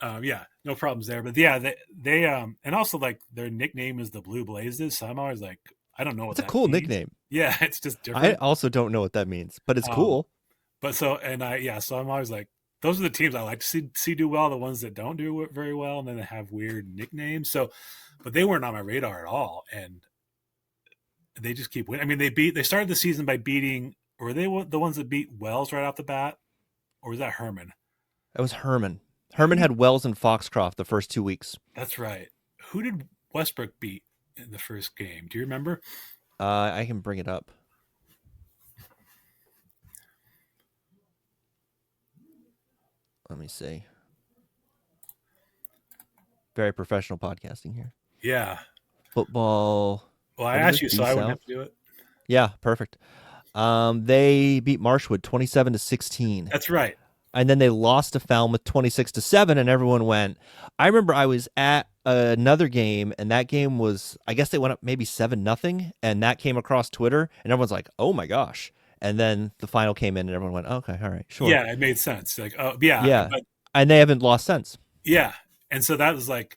no problems there. But yeah, they and also like their nickname is the Blue Blazes, so I'm always like, I don't know what it's a cool means. nickname. Yeah, it's just different. I also don't know what that means, but it's cool. But so I'm always like, those are the teams I like to see do well, the ones that don't do it very well, and then they have weird nicknames. So, but they weren't on my radar at all, and they just keep winning. I mean, they started the season by beating, or they were the ones that beat Wells right off the bat, or was that Hermon? That was Hermon. Hermon had Wells and Foxcroft the first 2 weeks. That's right. Who did Westbrook beat in the first game? Do you remember? I can bring it up. Let me see. Very professional podcasting here. Yeah. Football. Well, I asked you, so I wouldn't have to do it. Yeah, perfect. They beat Marshwood 27-16. That's right. And then they lost to Falmouth 26-7, and everyone went. I remember I was at another game, and that game was, I guess they went up maybe 7-0, and that came across Twitter, and everyone's like, "Oh my gosh!" And then the final came in, and everyone went, "Okay, all right, sure." Yeah, it made sense. Like, oh yeah, yeah, but, and they haven't lost since. Yeah, and so that was like,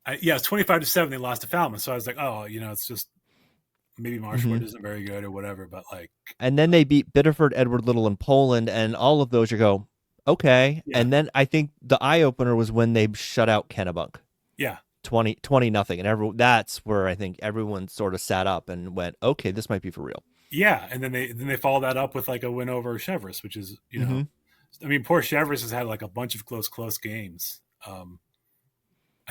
it's 25-7. They lost to Falmouth, so I was like, oh, it's just maybe Marshwood isn't very good or whatever, but like. And then they beat Biddeford, Edward Little, and Poland, and all of those you go, okay. Yeah. And then I think the eye opener was when they shut out Kennebunk. Yeah. 20-0, and that's where I think everyone sort of sat up and went, okay, this might be for real. Yeah, and then they followed that up with like a win over Cheverus, which is I mean, poor Cheverus has had like a bunch of close games. I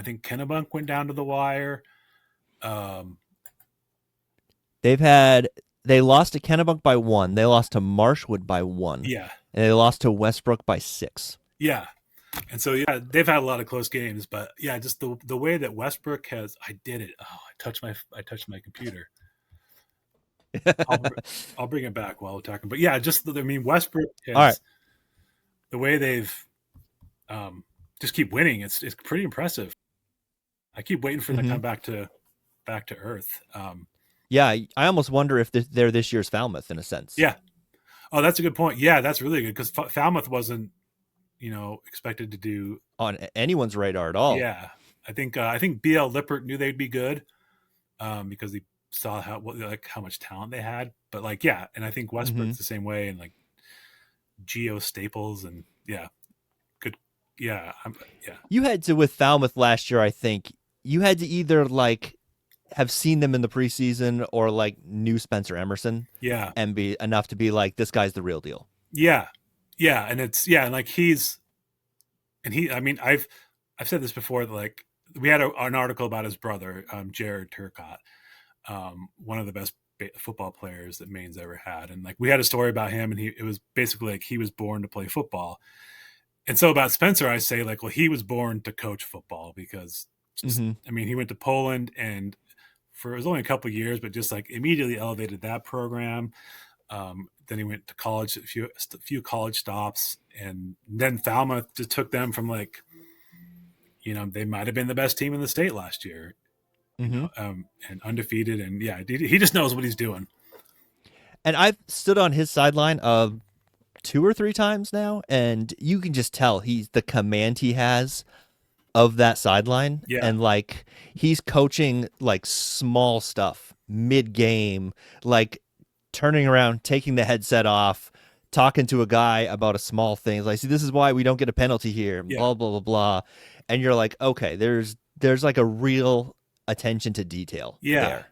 think Kennebunk went down to the wire. They lost to Kennebunk by 1. They lost to Marshwood by 1. Yeah. And they lost to Westbrook by 6. Yeah. And so, they've had a lot of close games, but just the way that Westbrook has, I did it. Oh, I touched my computer. I'll bring it back while we're talking, but Westbrook has, all right. The way they've just keep winning. It's pretty impressive. I keep waiting for them to come back to earth. Yeah, I almost wonder if they're this year's Falmouth in a sense. Yeah. Oh, that's a good point. Yeah, that's really good because Falmouth wasn't, expected to do on anyone's radar at all. Yeah, I think BL Lippert knew they'd be good because he saw how much talent they had. But and I think Westbrook's the same way, and like Geo Staples and good. Yeah, You had to with Falmouth last year. I think you had to either have seen them in the preseason or knew Spencer Emerson. Yeah. And be enough to be like, this guy's the real deal. Yeah. Yeah. And it's, and I mean, I've said this before, that we had an article about his brother, Jared Turcott, one of the best football players that Maine's ever had. And we had a story about him, and it was basically he was born to play football. And so about Spencer, I say he was born to coach football because I mean, he went to Poland and it was only a couple of years, but just immediately elevated that program. Then he went to college, a few college stops, and then Falmouth just took them from they might have been the best team in the state last year, and undefeated, and he just knows what he's doing. And I've stood on his sideline 2 or 3 times now, and you can just tell the command he has of that sideline. Yeah. And he's coaching small stuff mid-game, turning around, taking the headset off, talking to a guy about a small thing. See, this is why we don't get a penalty here, blah, blah, blah, blah. And you're okay, there's a real attention to detail there.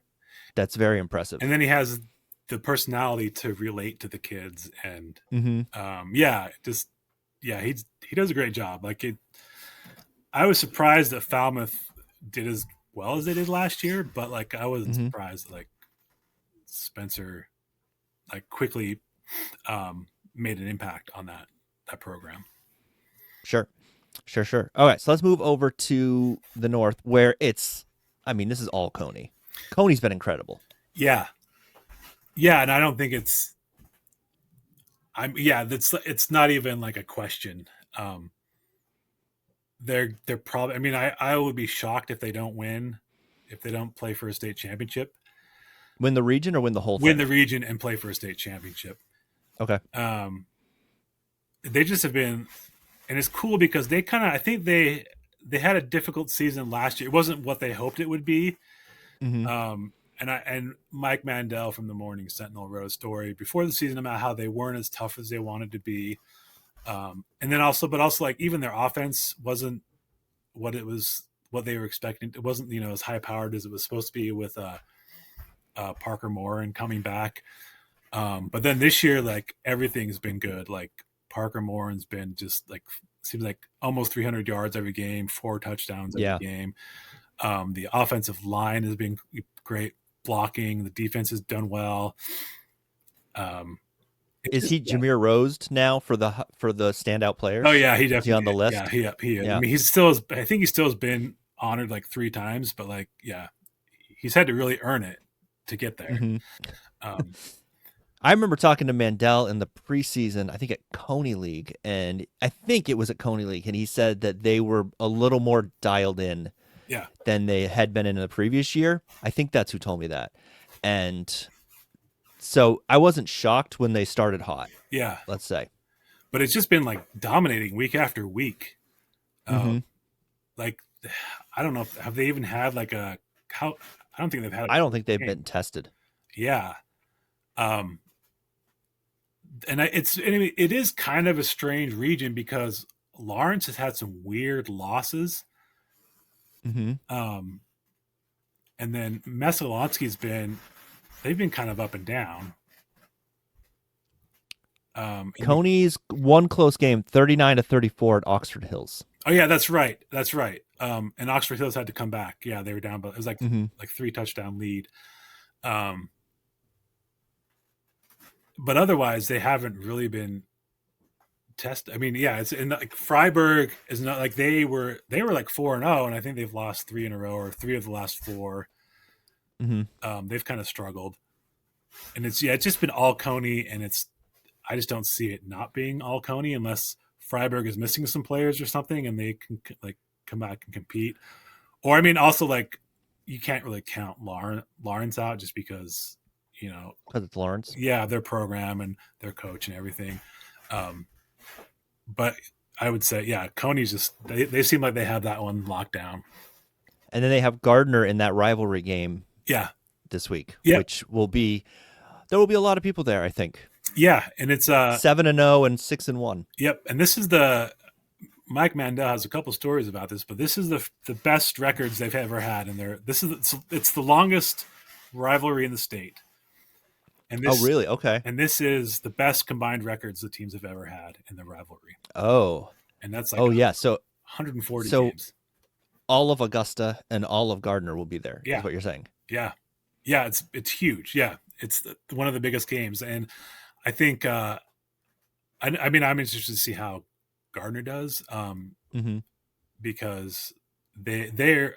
That's very impressive. And then he has the personality to relate to the kids, and he does a great job. I was surprised that Falmouth did as well as they did last year, but I wasn't surprised that Spencer quickly made an impact on that program. Sure. All right, so let's move over to the north, where this is all Cony. Cony's been incredible. Yeah, and I don't think it's not even a question. They're probably, I mean, I would be shocked if they don't play for a state championship. Win the region or win the whole thing? Win the region and play for a state championship. Okay. They just have been, and it's cool because they I think they had a difficult season last year. It wasn't what they hoped it would be. And Mike Mandel from the Morning Sentinel wrote a story before the season about how they weren't as tough as they wanted to be. And then also even their offense wasn't what they were expecting. It wasn't, as high powered as it was supposed to be with Parker Moore and coming back. But then this year, everything's been good. Parker Morin's been just like, seems like almost 300 yards every game, 4 touchdowns every game. The offensive line has been great blocking. The defense has done well. Is he Jameer Rosed now for the standout players? Oh yeah, he definitely is he on the list. Yeah, he is. Yeah. I mean, I think he still has been honored like 3 times, but like, yeah, he's had to really earn it to get there. I remember talking to Mandel in the preseason, I think at Cony League, and I think it was at Cony League, and he said that they were a little more dialed in than they had been in the previous year. I think that's who told me that. And so I wasn't shocked when they started hot. Yeah. Let's say. But it's just been like dominating week after week. Like, I don't know. Have they even had like I don't think they've had. I don't think they've been tested. Yeah. And it is kind of a strange region because Lawrence has had some weird losses. And then Messalonsky's they've been kind of up and down. Coney's one close game, 39-34 at Oxford Hills. Oh yeah, that's right. And Oxford Hills had to come back. Yeah, they were down, but it was like 3 touchdown lead. But otherwise, they haven't really been tested. I mean, yeah, it's in like Freiburg is not like they were like 4-0, and I think they've lost 3 in a row or 3 of the last 4. They've kind of struggled, and it's just been all Cony, and I just don't see it not being all Cony unless Freiburg is missing some players or something, and they can like come back and compete. Or I mean, also like you can't really count Lawrence out just because. Because it's Lawrence. Yeah, their program and their coach and everything. But I would say, yeah, Coney's just they seem like they have that one locked down. And then they have Gardner in that rivalry game. Yeah, this week, which will be there will be a lot of people there, I think. Yeah, and it's 7-0 and 6-1. Yep, and this is Mike Mandel has a couple stories about this, but this is the best records they've ever had, and it's the longest rivalry in the state. And this, oh, really? Okay. And this is the best combined records the teams have ever had in the rivalry. Oh. And that's like so 140 games. All of Augusta and all of Gardner will be there, is what you're saying. Yeah. Yeah, it's huge. Yeah, it's one of the biggest games. And I think I mean, I'm interested to see how Gardner does because they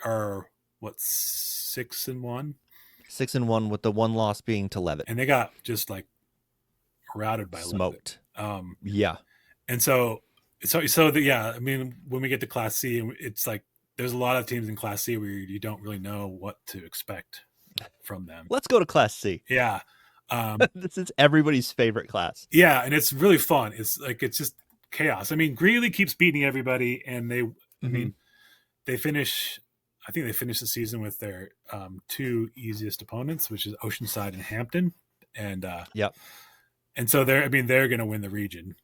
are, 6-1? 6-1 with the one loss being to Levitt. And they got just like routed by smoked. Levitt. Yeah. And I mean, when we get to Class C, it's like there's a lot of teams in Class C where you don't really know what to expect from them. Let's go to Class C. Yeah. This is everybody's favorite class. Yeah, and it's really fun. It's just chaos. I mean, Greely keeps beating everybody, and I think they finish the season with their 2 easiest opponents, which is Oceanside and Hampton. And and so they're going to win the region.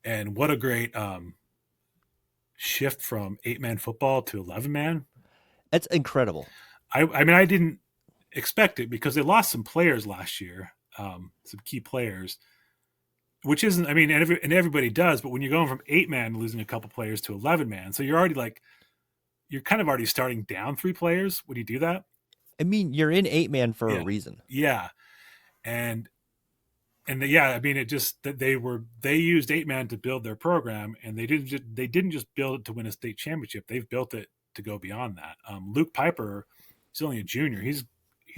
And what a great shift from 8-man football to 11-man. It's incredible. I mean, I didn't expect it because they lost some players last year, some key players, which isn't, I mean, and everybody does, but when you're going from 8-man, losing a couple players to 11-man, so you're already you're kind of already starting down 3 players when you do that. I mean, you're in 8-man for a reason. Yeah. I mean, it just that they used 8-man to build their program, and they didn't just build it to win a state championship. They've built it to go beyond that. Luke Piper, he's only a junior. He's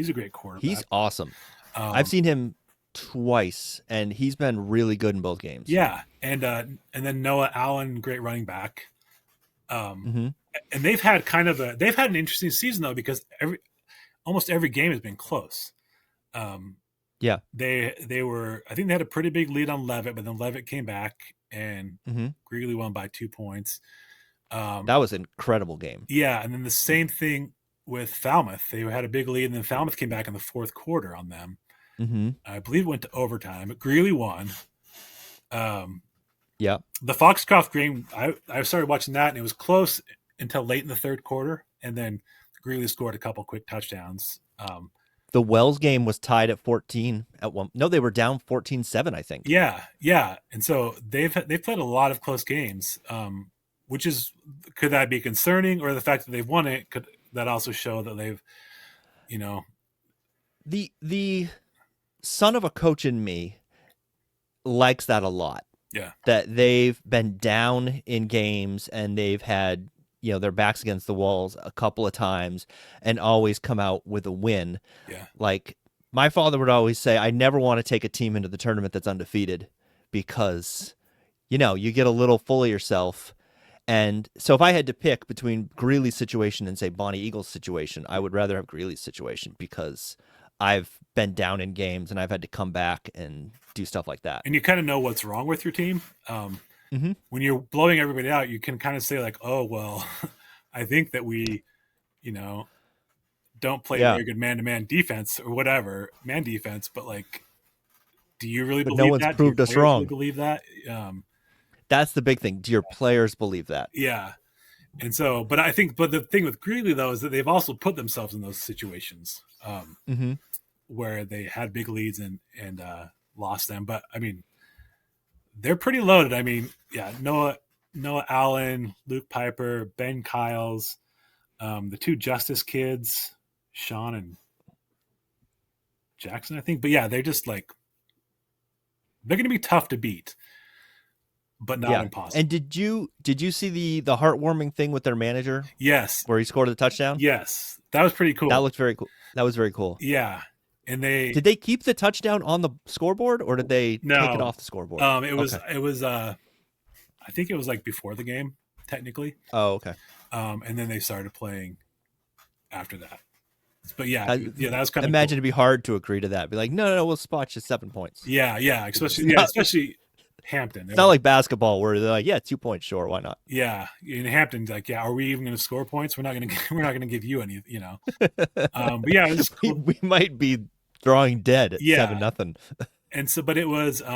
a great quarterback. He's awesome. I've seen him twice, and he's been really good in both games. Yeah, and then Noah Allen, great running back. And they've had an interesting season though, because almost every game has been close. Yeah, they were. I think they had a pretty big lead on Levitt, but then Levitt came back and Greely won by 2 points. That was an incredible game. Yeah, and then the same thing with Falmouth. They had a big lead, and then Falmouth came back in the 4th quarter on them. I believe it went to overtime, but Greely won. Yeah, the Foxcroft game. I started watching that, and it was close until late in the 3rd quarter, and then Greely scored a couple quick touchdowns. The Wells game was tied at 14 at one. No, they were down 14-7, I think. Yeah. And so they've played a lot of close games, which is, could that be concerning, or the fact that they've won it, could that also show that they've, the son of a coach in me likes that a lot. Yeah. That they've been down in games and they've had, their backs against the walls a couple of times and always come out with a win. Yeah. Like my father would always say, I never want to take a team into the tournament that's undefeated because, you get a little full of yourself. And so if I had to pick between Greely's situation and say Bonny Eagles' situation, I would rather have Greely's situation because I've been down in games and I've had to come back and do stuff like that. And you kind of know what's wrong with your team. When you're blowing everybody out, you can kind of say like, oh, well, I think that we, don't play very good man-to-man defense or whatever, man defense, but like, do you really believe that? No one's proved us wrong. Really believe that? That's the big thing. Do your players believe that? Yeah. And so, but the thing with Greely though, is that they've also put themselves in those situations where they had big leads and lost them. But I mean, they're pretty loaded. I mean, yeah, Noah Allen, Luke Piper, Ben Kyles, the two Justice kids, Sean and Jackson, I think. But yeah, they're just like, they're going to be tough to beat, but not impossible. And did you see the heartwarming thing with their manager? Yes. Where he scored the touchdown? Yes. That was pretty cool. That looked very cool. That was very cool. Yeah. And did they keep the touchdown on the scoreboard or did they take it off the scoreboard? It was I think it was like before the game, technically. Oh, okay. And then they started playing after that. But that was kind of imagine cool. It'd be hard to agree to that. Be like, no, we'll spot you 7 points. Yeah, especially Hampton. It's not like basketball where they're like, 2 points, sure, why not? Yeah, in Hampton's like, are we even going to score points? We're not going to give you any, But yeah, it was cool. we might be drawing dead at 7-0. And so, but it was, it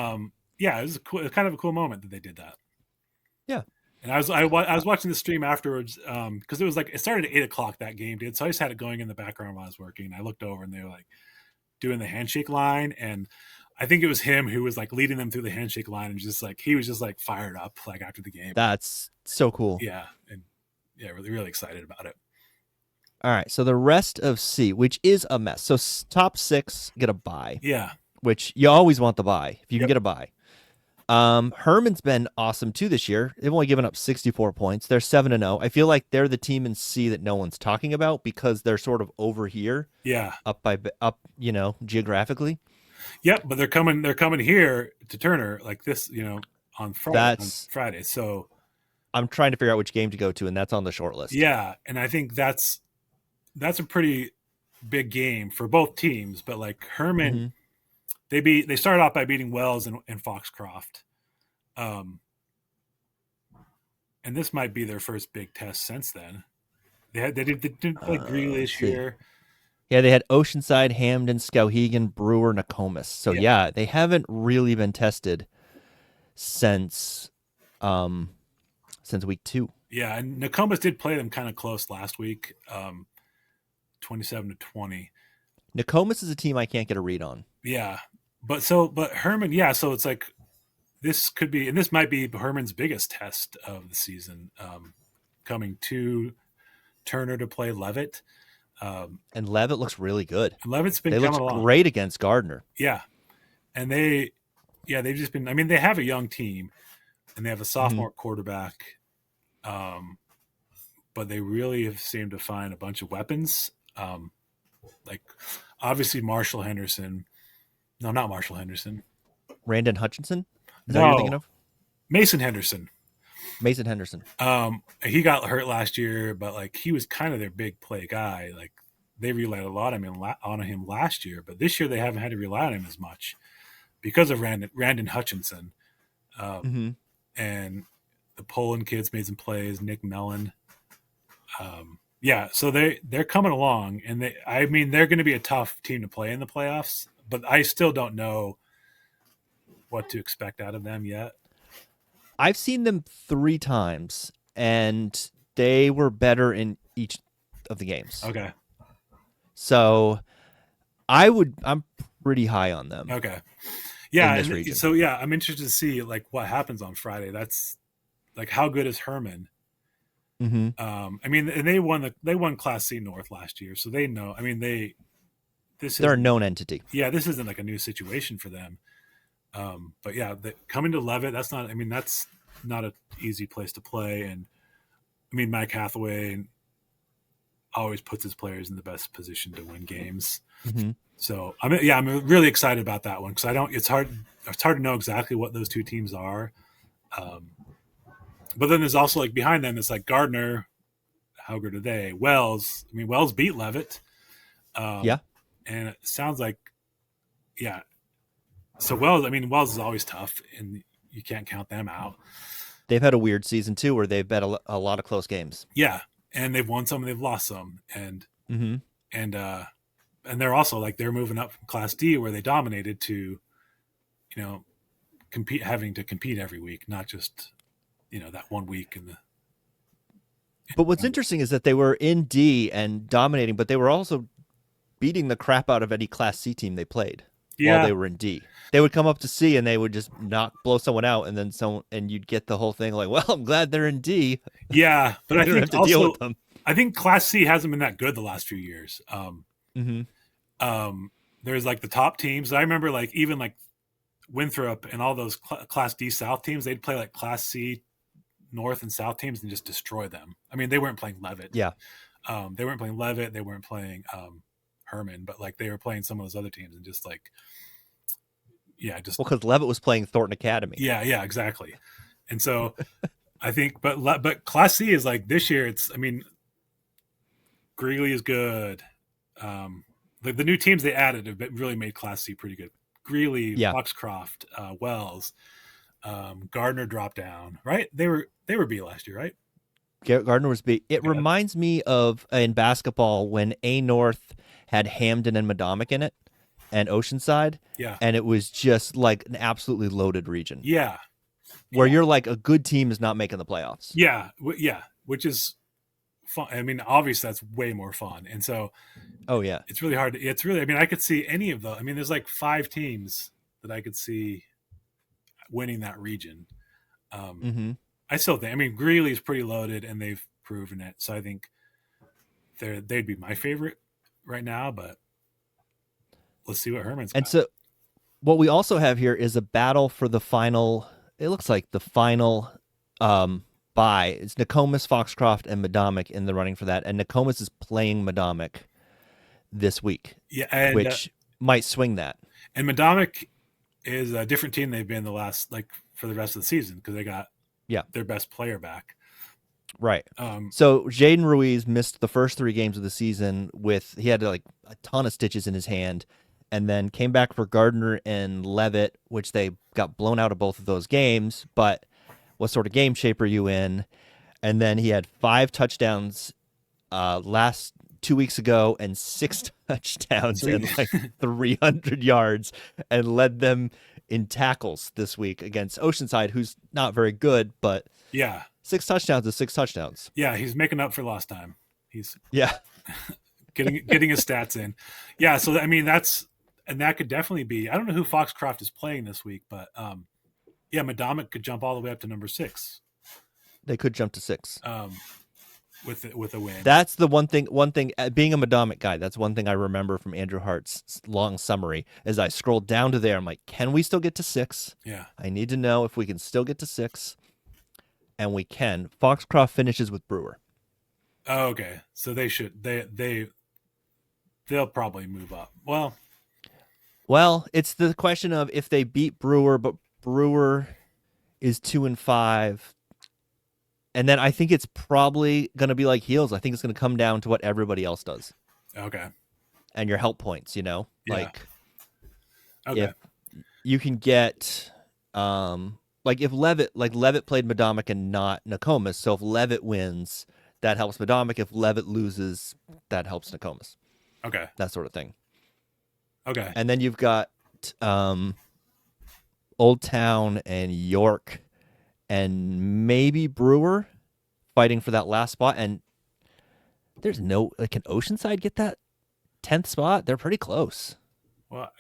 was kind of a cool moment that they did that. Yeah. And I was watching the stream afterwards because it started at 8:00 that game, dude. So I just had it going in the background while I was working. And I looked over and they were like doing the handshake line, and I think it was him who was like leading them through the handshake line, and just like he was just like fired up like after the game. That's so cool. Yeah, and really really excited about it. All right, so the rest of C, which is a mess. So top 6 get a bye. Yeah, which you always want the bye if you can get a bye. Hermon's been awesome too this year. They've only given up 64 points. They're 7-0. I feel like they're the team in C that no one's talking about because they're sort of over here. Yeah. Up geographically. Yep, but they're coming here to Turner like this, on Friday. So I'm trying to figure out which game to go to, and that's on the short list. Yeah, and I think that's a pretty big game for both teams, but like Hermon They started off by beating Wells and Foxcroft. And this might be their first big test since then. They didn't play Greely this year. Yeah, they had Oceanside, Hamden, Skowhegan, Brewer, Nokomis. So they haven't really been tested since week 2. Yeah, and Nokomis did play them kind of close last week, 27-20. Nokomis is a team I can't get a read on. Yeah. But Hermon, so it's like this could be, and this might be Hermon's biggest test of the season, coming to Turner to play Levitt. And Levitt looks really good. And Levitt's been they coming looked along great against Gardner. Yeah, and they've just been. I mean, they have a young team, and they have a sophomore quarterback, but they really have seemed to find a bunch of weapons. Like obviously Marshall Henderson. No, not Marshall Henderson. Randon Hutchinson? Is that what you're thinking of? Mason Henderson. Mason Henderson. He got hurt last year, but like he was kind of their big play guy. Like they relied a lot on him last year, but this year they haven't had to rely on him as much because of Randon Hutchinson. And the Poland kids made some plays. Nick Mellon. So they're coming along, and they're going to be a tough team to play in the playoffs. But I still don't know what to expect out of them yet. I've seen them 3 times, and they were better in each of the games. Okay. So I'm pretty high on them. Okay. Yeah. In this region. So yeah, I'm interested to see like what happens on Friday. That's like how good is Hermon? Mm-hmm. I mean, and they won Class C North last year, so they know. I mean, they're a known entity. Yeah, this isn't like a new situation for them. But yeah, coming to Levitt, that's not an easy place to play. And I mean, Mike Hathaway always puts his players in the best position to win games. Mm-hmm. So I'm really excited about that one because it's hard to know exactly what those two teams are. But then there's also like behind them, it's like Gardner. How good are they? Wells. I mean, Wells beat Levitt. Yeah. And it sounds like, yeah. So Wells is always tough, and you can't count them out. They've had a weird season too, where they've bet a lot of close games. Yeah, and they've won some, and they've lost some, and mm-hmm. and they're also like they're moving up from Class D, where they dominated, to, having to compete every week, not just that 1 week in the. But what's interesting is that they were in D and dominating, but they were also beating the crap out of any Class C team they played while they were in D. They would come up to C and they would just blow someone out, and then and you'd get the whole thing like, well, I'm glad they're in D. Yeah, but I don't think have to deal with them. I think Class C hasn't been that good the last few years. Mm-hmm. There's like the top teams. I remember like even like Winthrop and all those Class D South teams, they'd play like Class C North and South teams and just destroy them. I mean, they weren't playing Levitt. Yeah. They weren't playing Levitt. They weren't playing Hermon, but like they were playing some of those other teams and just like, because Levitt was playing Thornton Academy. Yeah, exactly. And so I think, but Class C is like this year. Greely is good. The new teams they added have really made Class C pretty good. Greely, Foxcroft, Wells, Gardner dropped down. Right? They were B last year, right? Gardner was B. It reminds me of in basketball when A North had Camden and Madomic in it, and Oceanside. Yeah. And it was just like an absolutely loaded region. Yeah. Where you're like, a good team is not making the playoffs. Yeah. Which is fun. I mean, obviously that's way more fun. And so, it's really hard. I could see any of those. I mean, there's like 5 teams that I could see winning that region. I still think, Greeley's pretty loaded and they've proven it. So I think they'd be my favorite right now, but let's see what Hermon's got. And so what we also have here is a battle for the final, it looks like the final bye. It's Nokomis, Foxcroft, and Madomic in the running for that. And Nokomis is playing Madomic this week, which might swing that. And Madomic is a different team they've been for the rest of the season because they got their best player back. Right. So Jaden Ruiz missed the first 3 games of the season he had like a ton of stitches in his hand, and then came back for Gardner and Levitt, which they got blown out of both of those games. But what sort of game shape are you in? And then he had 5 touchdowns last 2 weeks ago and 6 touchdowns and like 300 yards, and led them in tackles this week against Oceanside, who's not very good, but 6 touchdowns is 6 touchdowns. Yeah, he's making up for lost time. He's getting his stats in. Yeah, so that could definitely be. I don't know who Foxcroft is playing this week, but Madomic could jump all the way up to number 6. They could jump to 6. With a win. That's the one thing, being a Madomic guy, that's one thing I remember from Andrew Hart's long summary. As I scrolled down to there, I'm like, can we still get to 6? Yeah. I need to know if we can still get to 6. And we can. Foxcroft finishes with Brewer. Oh, okay. So they should. They'll probably move up. Well, it's the question of if they beat Brewer, but Brewer is 2-5. And then I think it's probably going to be like Heels. I think it's going to come down to what everybody else does. Okay. And your help points, Yeah. If you can get, if Levitt played Madomic and not Nokomis. So if Levitt wins, that helps Madomic. If Levitt loses, that helps Nokomis. Okay. That sort of thing. Okay. And then you've got Old Town and York and maybe Brewer fighting for that last spot. And there's can Oceanside get that 10th spot, they're pretty close. Well,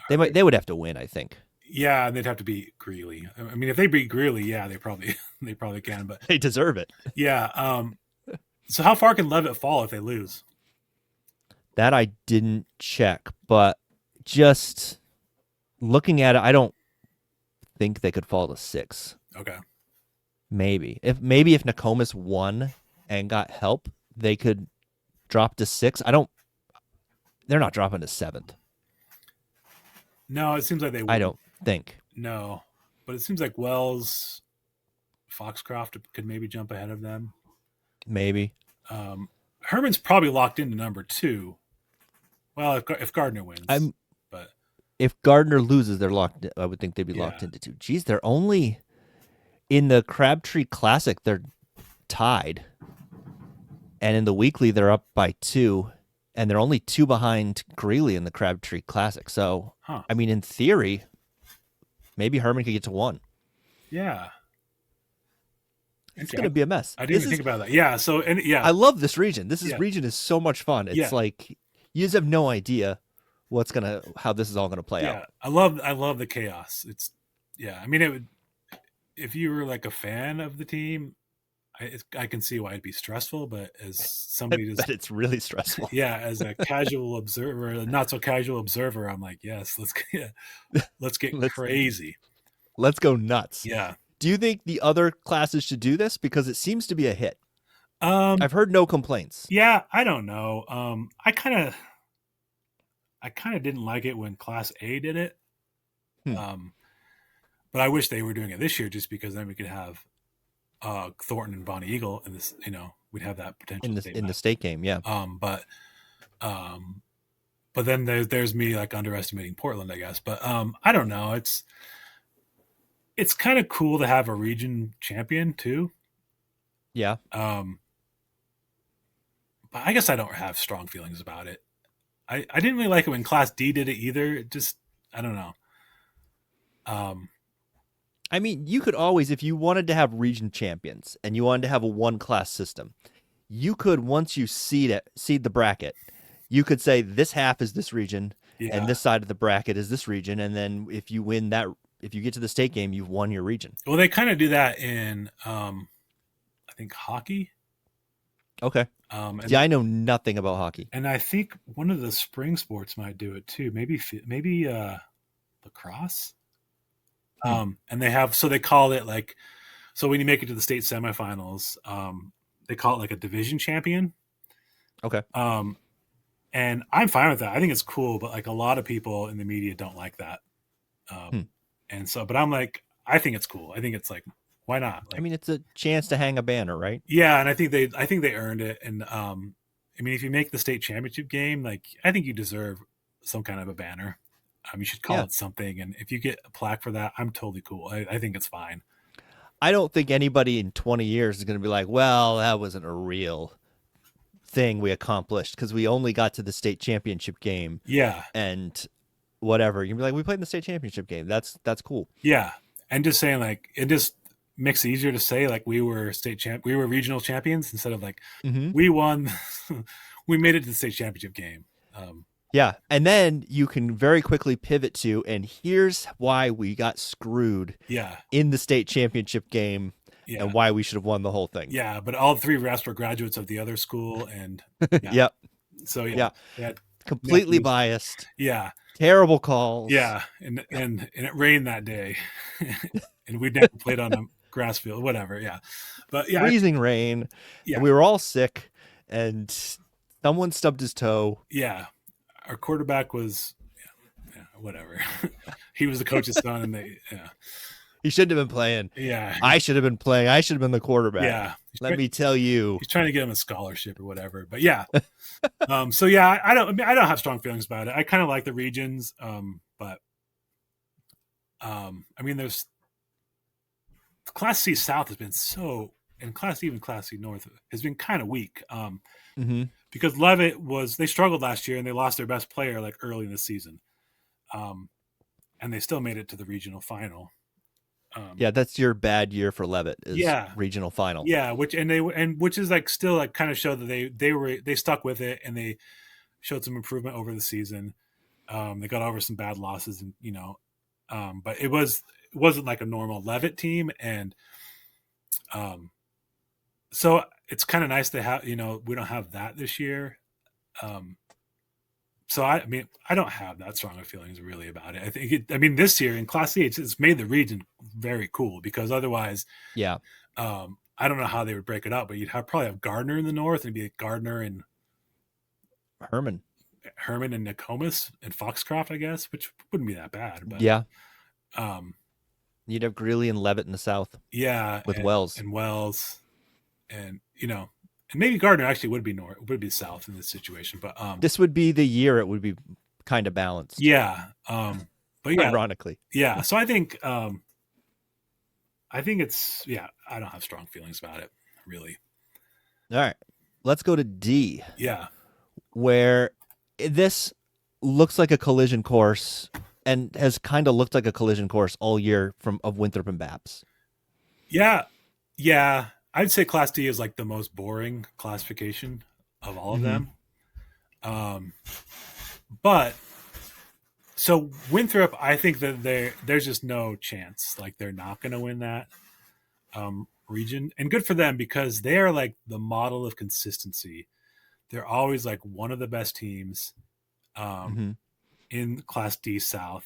They would have to win, I think. Yeah, and they'd have to beat Greely. I mean, if they beat Greely, yeah, they probably can. But They deserve it. yeah. So how far can Levitt fall if they lose? That I didn't check, but just looking at it, I don't think they could fall to 6. Okay. Maybe if Nokomis won and got help, they could drop to 6. They're not dropping to 7th. No, it seems like they would. I don't think. No, but it seems like Wells, Foxcroft could maybe jump ahead of them. Maybe. Hermon's probably locked into number 2. Well, if Gardner wins, but if Gardner loses, they're locked. I would think they'd be locked into 2. Geez, they're only in the Crabtree Classic. They're tied, and in the weekly, they're up by 2. And they're only 2 behind Greely in the Crabtree Classic. So, I mean, in theory, maybe Hermon could get to 1. Yeah. It's going to be a mess. I didn't even think about that. Yeah. So, I love this region. This region is so much fun. It's like you just have no idea how this is all going to play out. I love the chaos. I mean, it would, if you were like a fan of the team, I can see why it'd be stressful, but as somebody but it's really stressful. Yeah, as a casual observer, a not so casual observer, I'm like, yes, let's get crazy. Let's go nuts. Yeah. Do you think the other classes should do this? Because it seems to be a hit. I've heard no complaints. Yeah, I don't know. I kind of didn't like it when Class A did it. But I wish they were doing it this year, just because then we could have Thornton and Bonny Eagle, and this, we'd have that potential in the state game, yeah. But then there's me like underestimating Portland, I guess. But I don't know. It's kind of cool to have a region champion too. Yeah. But I guess I don't have strong feelings about it. I didn't really like it when Class D did it either. It just, I don't know. I mean, you could always, if you wanted to have region champions and you wanted to have a 1-class system, you could, once you seed the bracket, you could say this half is this region and this side of the bracket is this region. And then if you win that, if you get to the state game, you've won your region. Well, they kind of do that in, I think, hockey. Okay. I know nothing about hockey. And I think one of the spring sports might do it too. Maybe lacrosse. And they call it like, so when you make it to the state semifinals, they call it like a division champion. Okay. And I'm fine with that. I think it's cool, but like a lot of people in the media don't like that. And so, but I'm like, I think it's cool. I think it's like, why not? Like, I mean, it's a chance to hang a banner, right? Yeah. And I think they earned it. And, I mean, if you make the state championship game, like, I think you deserve some kind of a banner. You should call it something. And if you get a plaque for that, I'm totally cool. I think it's fine. I don't think anybody in 20 years is going to be like, well, that wasn't a real thing we accomplished because we only got to the state championship game. Yeah. And whatever. You'd be like, we played in the state championship game. That's cool. Yeah. And just saying, like, it just makes it easier to say, like, we were regional champions instead of like, we won, we made it to the state championship game. Yeah. And then you can very quickly pivot to, and here's why we got screwed in the state championship game and why we should have won the whole thing. Yeah. But all 3 refs were graduates of the other school. And yep. So, completely biased. Yeah. Terrible calls. Yeah. And it rained that day and we never played on a grass field, whatever. Yeah. But freezing rain. Yeah. And we were all sick and someone stubbed his toe. Yeah. Our quarterback was, whatever. He was the coach's son, and he shouldn't have been playing. Yeah, I should have been playing. I should have been the quarterback. Yeah, let me tell you, he's trying to get him a scholarship or whatever. But I don't have strong feelings about it. I kind of like the regions, but I mean, there's Class C South has been so, and Class C North has been kind of weak. Because Levitt they struggled last year and they lost their best player like early in the season. And they still made it to the regional final. That's your bad year for Levitt is regional final. Yeah. Which is like still like kind of show that they stuck with it and they showed some improvement over the season. They got over some bad losses, and but it wasn't like a normal Levitt team, and so it's kind of nice to have. We don't have that this year. So I mean, I don't have that strong of feelings really about it. I think this year in Class C, it's made the region very cool, because otherwise, yeah, I don't know how they would break it up, but you'd probably have Gardner in the north, and it'd be like Gardner and Hermon and Nokomis and Foxcroft, I guess, which wouldn't be that bad. But yeah, you'd have Greely and Levitt in the south. Yeah, with Wells and and maybe Gardner actually would be south in this situation. But this would be the year it would be kind of balanced. Yeah, but yeah, ironically, yeah. So I think it's I don't have strong feelings about it really. All right, let's go to D. Yeah, where this looks like a collision course and has kind of looked like a collision course all year of Winthrop and BAPS. Yeah. I'd say Class D is like the most boring classification of all of them. But so Winthrop, I think that there's just no chance. Like, they're not going to win that region, and good for them, because they are like the model of consistency. They're always like one of the best teams in Class D South.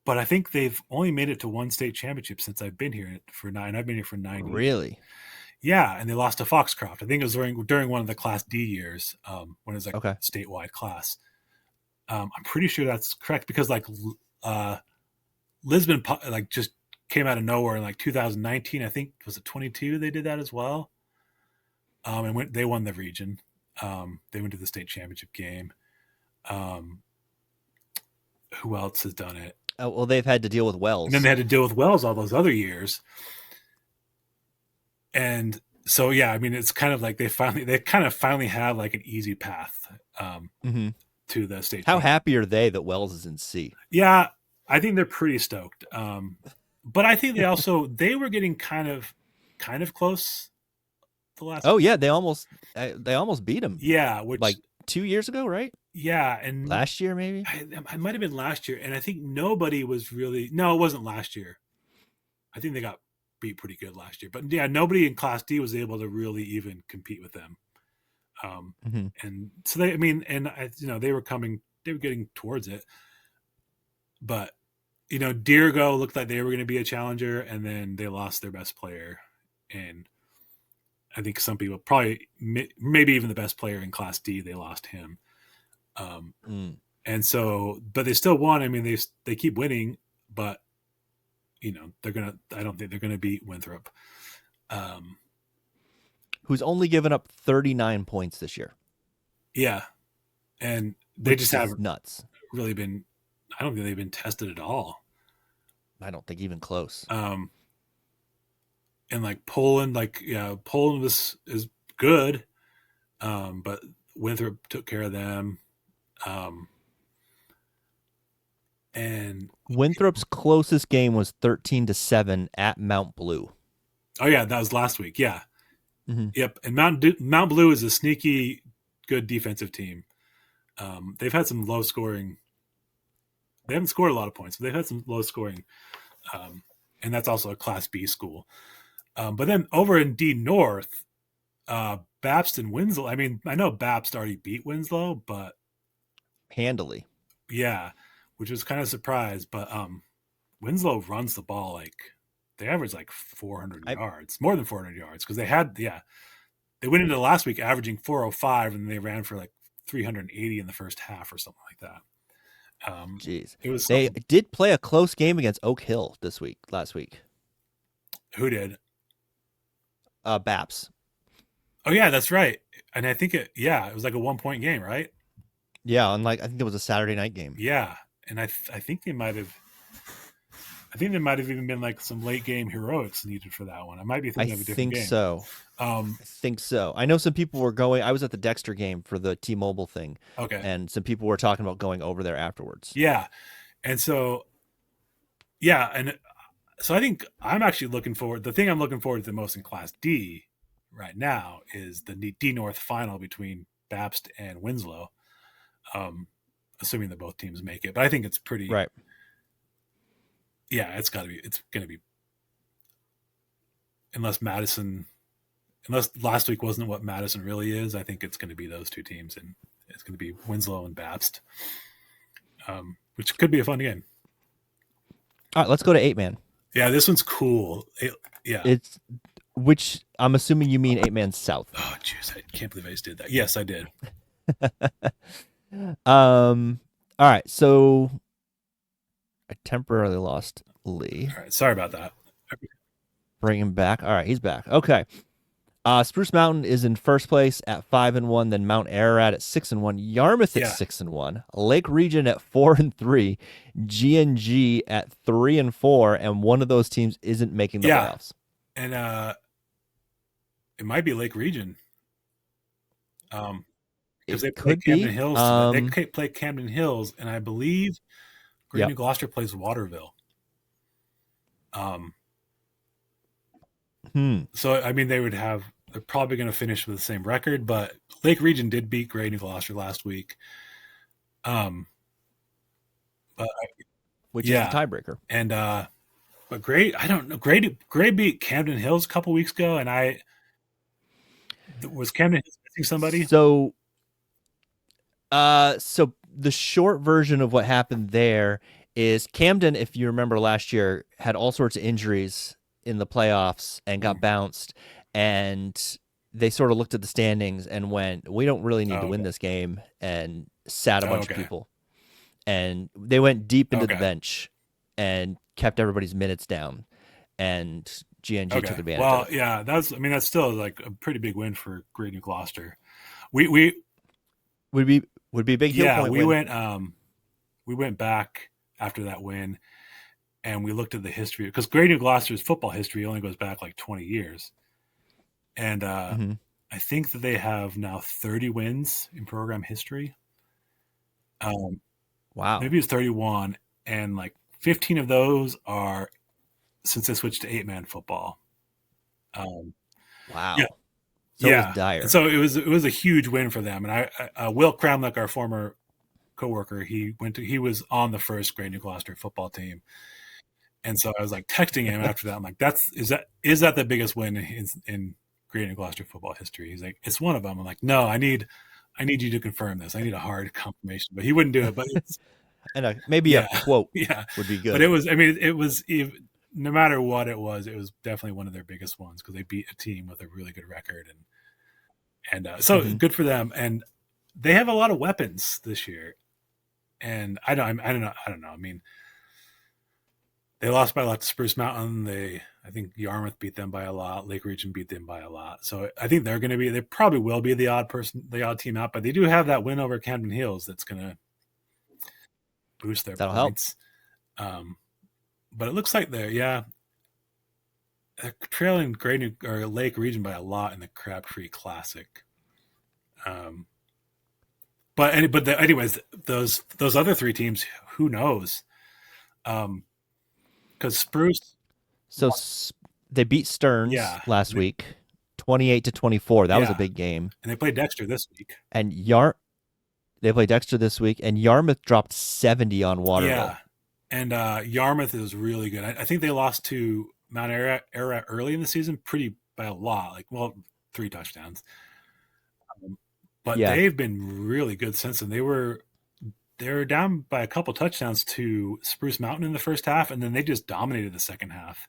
But I think they've only made it to one state championship since I've been here for 9. I've been here for 9 years. Really? Yeah, and they lost to Foxcroft. I think it was during one of the Class D years, when it was like statewide class. I'm pretty sure that's correct, because like Lisbon like just came out of nowhere in like 2019. I think, was it 22? They did that as well. And they won the region. They went to the state championship game. Who else has done it? Oh, well, they've had to deal with Wells. And then they had to deal with Wells all those other years. And so, yeah, I mean, it's kind of like they finally have like an easy path to the state. How happy are they that Wells is in C? Yeah, I think they're pretty stoked. But I think they were getting kind of close the last. Oh yeah, they almost beat them. Yeah, which like 2 years ago, right? Yeah, and last year maybe. I might have been last year, and I think nobody was really. No, it wasn't last year. I think they got beat pretty good last year, but yeah, nobody in Class D was able to really even compete with them. And so they were getting towards it, but Deergo looked like they were going to be a challenger, and then they lost their best player, and I think some people probably maybe even the best player in Class D, they lost him. And so, but they still won. I mean, they keep winning, but I don't think they're gonna beat Winthrop, who's only given up 39 points this year. Yeah, and they just have nuts. Really been. I don't think they've been tested at all. I don't think even close. And like Poland, Poland is good, but Winthrop took care of them. And Winthrop's closest game was 13-7 at Mount Blue. Oh yeah, that was last week. Yeah, yep. And Mount Blue is a sneaky good defensive team. They've had some low scoring. They haven't scored a lot of points, but they've had some low scoring, and that's also a Class B school. But then over in D North, BAPS and Winslow. I mean, I know BAPS already beat Winslow, but handily. Yeah, which was kind of a surprise. But Winslow runs the ball like they average like 400 yards, more than 400 yards, because they went into last week averaging 405, and they ran for like 380 in the first half or something like that. Jeez, They did play a close game against Oak Hill last week. Who did? BAPS. Oh yeah, that's right. And I think it was like a 1-point game, right? Yeah, and I think it was a Saturday night game. Yeah, and I think they might have. I think there might have even been like some late game heroics needed for that one. I might be thinking of a different game. I think so. I know some people were going. I was at the Dexter game for the T-Mobile thing. Okay. And some people were talking about going over there afterwards. Yeah, and so, and so I think I'm actually looking forward. The thing I'm looking forward to the most in Class D right now is the D North final between BAPS and Winslow, assuming that both teams make it. But I think it's pretty right. Yeah, it's going to be, unless last week wasn't what Madison really is. I think it's going to be those two teams, and it's going to be Winslow and BAPS, which could be a fun game. All right, let's go to 8-man. Yeah, this one's cool. It's which I'm assuming you mean 8-man South. Oh, jeez, I can't believe I just did that. Yes, I did. All right, so I temporarily lost Lee. All right, sorry about that. Bring him back. All right, he's back. Okay. Spruce Mountain is in first place at 5-1. Then Mount Ararat at 6-1. Yarmouth at 6-1. Lake Region at 4-3. GNG at 3-4. And one of those teams isn't making the playoffs. And it might be Lake Region. Because they play Camden Hills. They play Camden Hills, and I believe Greely New Gloucester plays Waterville. So I mean, they're probably going to finish with the same record, but Lake Region did beat Greely New Gloucester last week. Which is the tiebreaker. And but Grey, I don't know. Grey beat Camden Hills a couple weeks ago, and was Camden Hills missing somebody? So the short version of what happened there is Camden, if you remember last year, had all sorts of injuries in the playoffs and got bounced, and they sort of looked at the standings and went, we don't really need to win this game, and sat a bunch of people. And they went deep into the bench and kept everybody's minutes down, and GNG took advantage of it. Yeah, that's still like a pretty big win for Greely New Gloucester. We would be a big heel point win. We went back after that win, and we looked at the history, because Greely New Gloucester's football history only goes back like 20 years. And I think that they have now 30 wins in program history. Wow. Maybe it's 31. And like 15 of those are since they switched to 8-man football. Wow. Yeah. So it was dire. So it was a huge win for them. And Will Cramlick, our former coworker, he was on the first Greely New Gloucester football team. And so I was like texting him after that. I'm like, is that the biggest win in Greely New Gloucester football history? He's like, it's one of them. I'm like, no, I need you to confirm this. I need a hard confirmation, but he wouldn't do it. But and maybe a quote would be good. But it was no matter what it was definitely one of their biggest ones, because they beat a team with a really good record, and so good for them. And they have a lot of weapons this year. And I don't know. I mean, they lost by a lot to Spruce Mountain. I think Yarmouth beat them by a lot. Lake Region beat them by a lot. So I think they probably will be the odd team out, but they do have that win over Camden Hills that's going to boost their points. But it looks like they're trailing Lake Region by a lot in the Crabtree Classic. Anyways, those other three teams, who knows? Because Spruce. So they beat Stearns last week, 28-24. That was a big game. And they played Dexter this week. And they played Dexter this week, and Yarmouth dropped 70 on Waterville. Yeah, and Yarmouth is really good. I think they lost to Mount Ararat early in the season, by a lot, 3 touchdowns. But they've been really good since then. They were down by a couple touchdowns to Spruce Mountain in the first half, and then they just dominated the second half.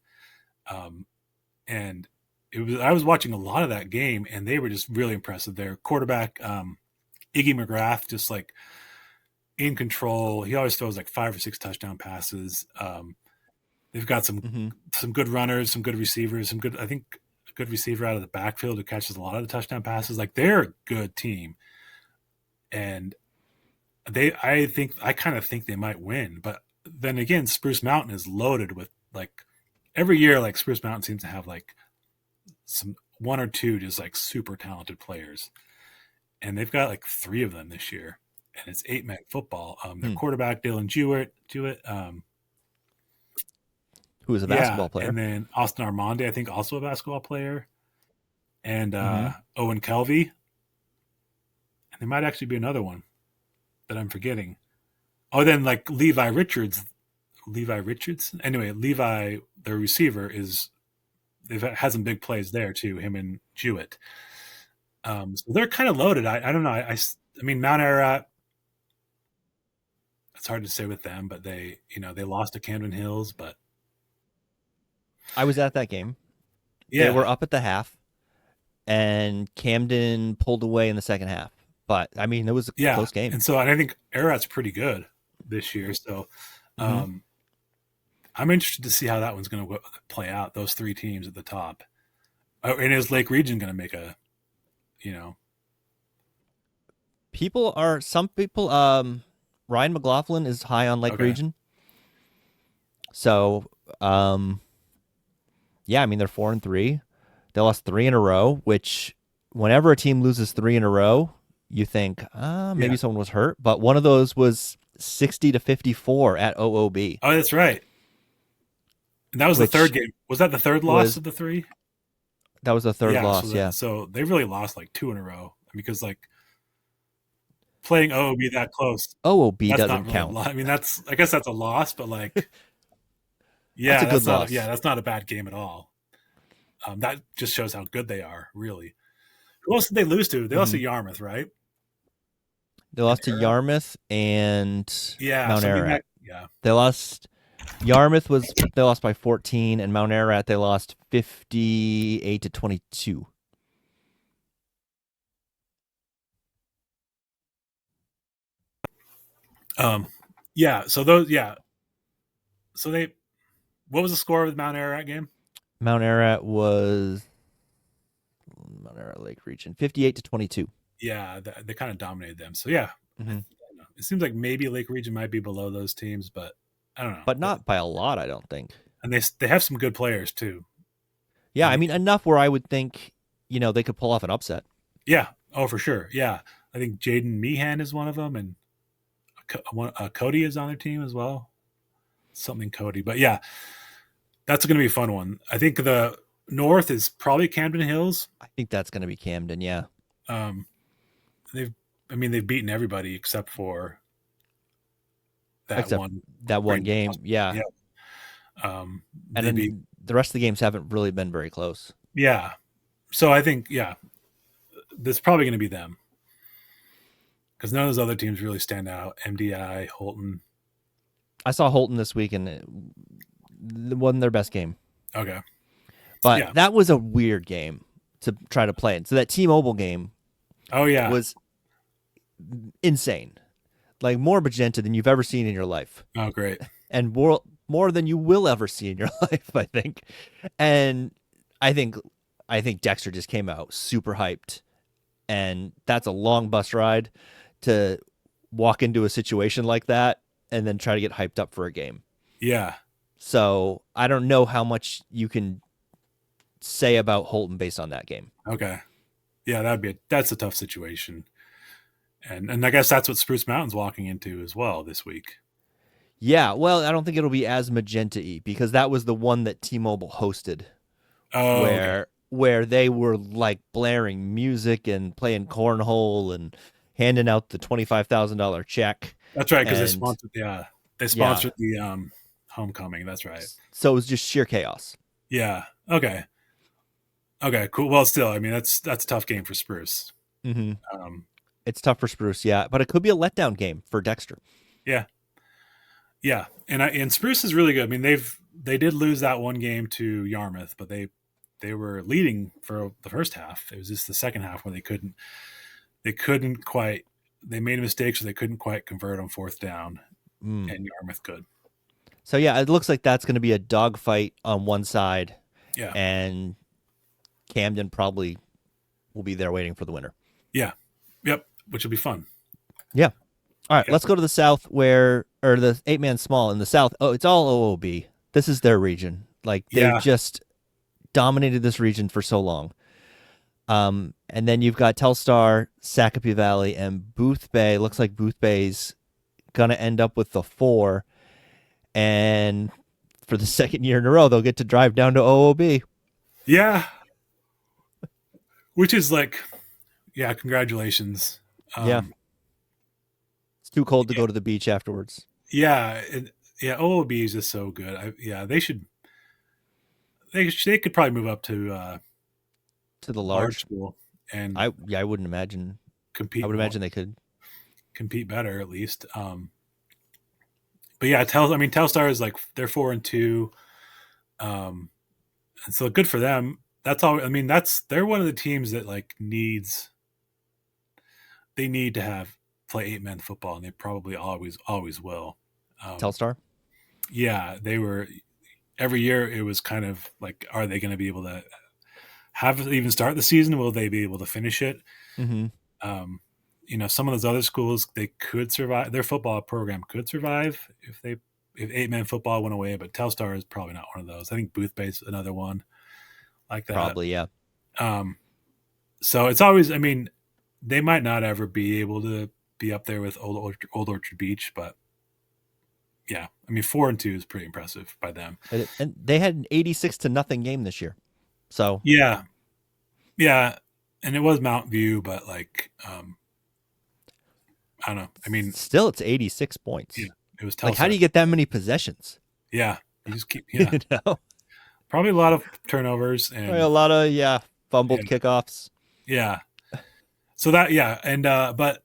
And I was watching a lot of that game, and they were just really impressive. Their quarterback, Iggy McGrath, just like in control. He always throws like 5 or 6 touchdown passes. They've got some good runners, some good receivers, I think a good receiver out of the backfield who catches a lot of the touchdown passes. Like, they're a good team. And I kind of think they might win. But then again, Spruce Mountain is loaded with, like, every year, like, Spruce Mountain seems to have like some 1 or 2 just like super talented players. And they've got like 3 of them this year. And it's 8-man football. Their quarterback, Dylan Jewett, who is a basketball player. And then Austin Armandi, I think, also a basketball player. And Owen Kelvey. And There might actually be another one that I'm forgetting. Oh, then like Levi Richards. Anyway, Levi, the receiver, they've had some big plays there too. Him and Jewett. So they're kind of loaded. I don't know. I mean, Mount Ararat. It's hard to say with them, but they lost to Camden Hills, but I was at that game. yeah, They were up at the half, and Camden pulled away in the second half. But I mean, it was a close game. And so I think Ararat's pretty good this year. So I'm interested to see how that one's going to play out. Those three teams at the top. Oh, and is Lake Region going to make a, Some people, Ryan McLaughlin is high on Lake Region. So, yeah, I mean, they're 4-3. They lost 3 in a row, which whenever a team loses 3 in a row, you think, maybe someone was hurt. But one of those was 60-54 at OOB. Oh, that's right. And that was the third game. Was that the third loss of the 3? That was the third loss, So they really lost like 2 in a row because like playing OOB that close. OOB doesn't count. I mean, I guess that's a loss, but like, that's a good loss. That's not a bad game at all. That just shows how good they are, really. Who else did they lose to? They lost to Yarmouth, right? They lost to Yarmouth and Mount Ararat. They lost. Yarmouth they lost by 14, and Mount Ararat they lost 58-22. So what was the score of the Mount Ararat game? Mount Ararat Lake Region 58-22. Yeah, they kind of dominated them. So yeah, it seems like maybe Lake Region might be below those teams, but I don't know. But not by a lot, I don't think. And they have some good players too. Yeah, I mean enough where I would think they could pull off an upset. Yeah, oh for sure. Yeah, I think Jaden Meehan is one of them, and Cody is on their team as well. Something Cody, but yeah, that's going to be a fun one. I think the North is probably Camden Hills. I think that's going to be Camden. Yeah. They've beaten everybody except for that one game. Yeah. And then the rest of the games haven't really been very close. Yeah. So I think this is probably going to be them because none of those other teams really stand out. MDI, Horton. I saw Horton this week, and it wasn't their best game. Okay. But that was a weird game to try to play. So that T-Mobile game was insane. Like more magenta than you've ever seen in your life. Oh, great. And more than you will ever see in your life, I think. And I think Dexter just came out super hyped. And that's a long bus ride to walk into a situation like that and then try to get hyped up for a game. Yeah. So I don't know how much you can say about Horton based on that game. Okay. Yeah, that's a tough situation. And I guess that's what Spruce Mountain's walking into as well this week. Yeah, well, I don't think it'll be as magenta-y because that was the one that T-Mobile hosted. Oh, where they were like blaring music and playing cornhole and handing out the $25,000 check. That's right, because they sponsored the homecoming. That's right. So it was just sheer chaos. Yeah. Okay, cool. Well, still, I mean, that's a tough game for Spruce. Mm-hmm. It's tough for Spruce, yeah, but it could be a letdown game for Dexter. Yeah, and Spruce is really good. I mean, they did lose that one game to Yarmouth, but they were leading for the first half. It was just the second half where they couldn't quite. They made a mistake, so they couldn't quite convert on fourth down, and Yarmouth could. So yeah, it looks like that's going to be a dogfight on one side. Yeah, and Camden probably will be there waiting for the winner. Yeah, yep, which will be fun. Yeah. All right, let's go to the South or the 8-man small in the South. Oh, it's all OOB. This is their region. Like they've just dominated this region for so long. And then you've got Telstar, Sacapee Valley, and Boothbay. Looks like Boothbay's gonna end up with the 4, and for the second year in a row, they'll get to drive down to OOB. Yeah, which is like, congratulations. Yeah. It's too cold to go to the beach afterwards. Yeah, OOB is just so good. They should. They could probably move up to the large large. school and I wouldn't imagine. compete. I would imagine they could compete better at least. But yeah, Telstar is like they're 4-2, and so good for them. That's all. I mean, they're one of the teams that like they need to play 8-man football, and they probably always will. Telstar. Yeah, they were every year. It was kind of like, are they going to be able to even start the season? Will they be able to finish it? Mm-hmm. Some of those other schools, they could survive. Their football program could survive if 8-man football went away, but Telstar is probably not one of those. I think Booth Bay's another one like that. Probably, yeah. So it's always, they might not ever be able to be up there with Old Orchard Beach, but yeah, 4-2 is pretty impressive by them. And they had an 86-0 game this year. So yeah, and it was Mount View, but like, I don't know. Still, it's 86 points. Yeah, it was like, how do you get that many possessions? Yeah, you just keep. Yeah, probably a lot of turnovers and probably a lot of fumbled kickoffs. Yeah, so and but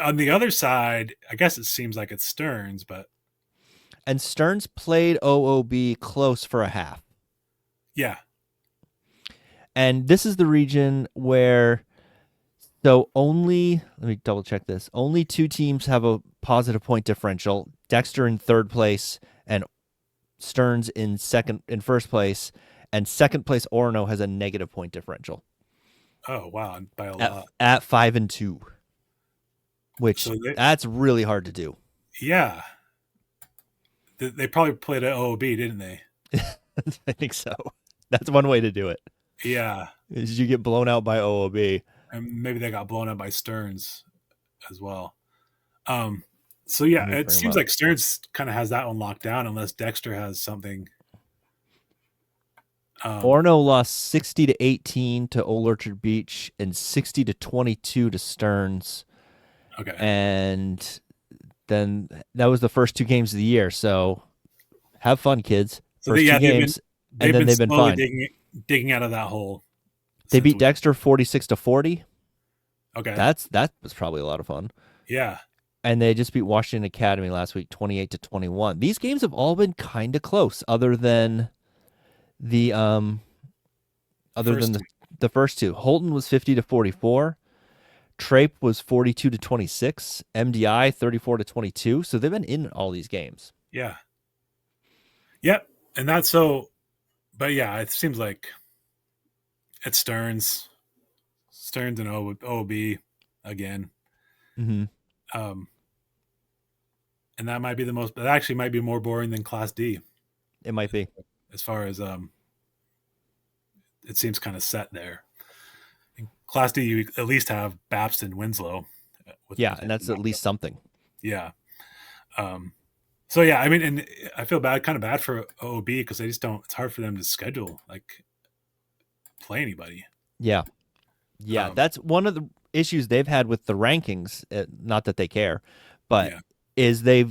on the other side, I guess it seems like it's Stearns, and Stearns played OOB close for a half. Yeah. And this is the region where, let me double check this. Only 2 teams have a positive point differential. Dexter in 3rd place and Stearns in first place, and 2nd place Orono has a negative point differential. Oh wow, by a lot. At 5-2. Which that's really hard to do. Yeah. They probably played at OOB, didn't they? I think so. That's one way to do it. Yeah. Is you get blown out by OOB. And maybe they got blown out by Stearns as well. So yeah, it seems like Stearns kind of has that one locked down unless Dexter has something. Orono lost 60-18 to Old Orchard Beach and 60-22 to Stearns. Okay. And then that was the first 2 games of the year. So have fun, kids. First 2 games, and then they've been fine. Digging out of that hole. They beat Dexter 46-40. Okay. That was probably a lot of fun. Yeah. And they just beat Washington Academy last week 28-21. These games have all been kind of close, other than the first 2. Horton was 50-44. Trape was 42-26. MDI 34-22. So they've been in all these games. Yeah. Yep. And that's so, but yeah, it seems like it's Stearns and OB again. Mm-hmm. And that might be that actually might be more boring than Class D. It might be. As far as, it seems kind of set there. In Class D, you at least have BAPS and Winslow. And that's at least something. Yeah. So yeah, and I feel kind of bad for OOB because they just don't. It's hard for them to schedule, like, play anybody. Yeah, that's one of the issues they've had with the rankings. Not that they care, but is the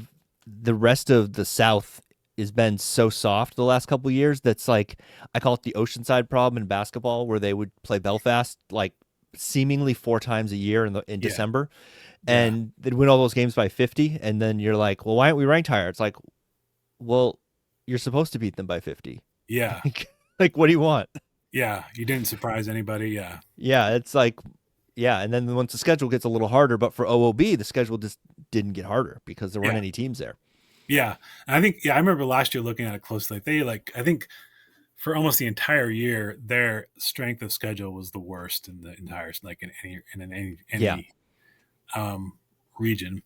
rest of the South has been so soft the last couple of years. That's like, I call it the Oceanside problem in basketball, where they would play Belfast like seemingly 4 times a year in December. And they'd win all those games by 50, and then you're like, well, why aren't we ranked higher? It's like, well, you're supposed to beat them by 50. Yeah. Like, what do you want? Yeah, you didn't surprise anybody, yeah. Yeah, it's like, and then once the schedule gets a little harder, but for OOB, the schedule just didn't get harder because there weren't any teams there. Yeah, and I think, I remember last year looking at it closely. I think for almost the entire year, their strength of schedule was the worst in the entire, like in any region.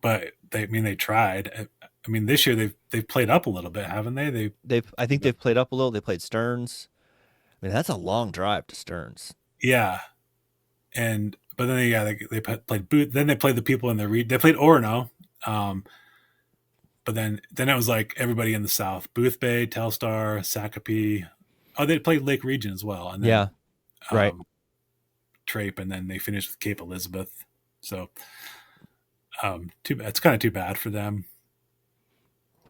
But they tried. This year they've played up a little bit, haven't they? I think they've played up a little. They played Stearns. That's a long drive to Stearns. Yeah, but then they played Booth. Then they played the people in the region. They played Orono. But then it was like everybody in the South: Booth Bay, Telstar, Sacopee. Oh, they played Lake Region as well. And then, right. Trape, and then they finished with Cape Elizabeth. So it's kind of too bad for them.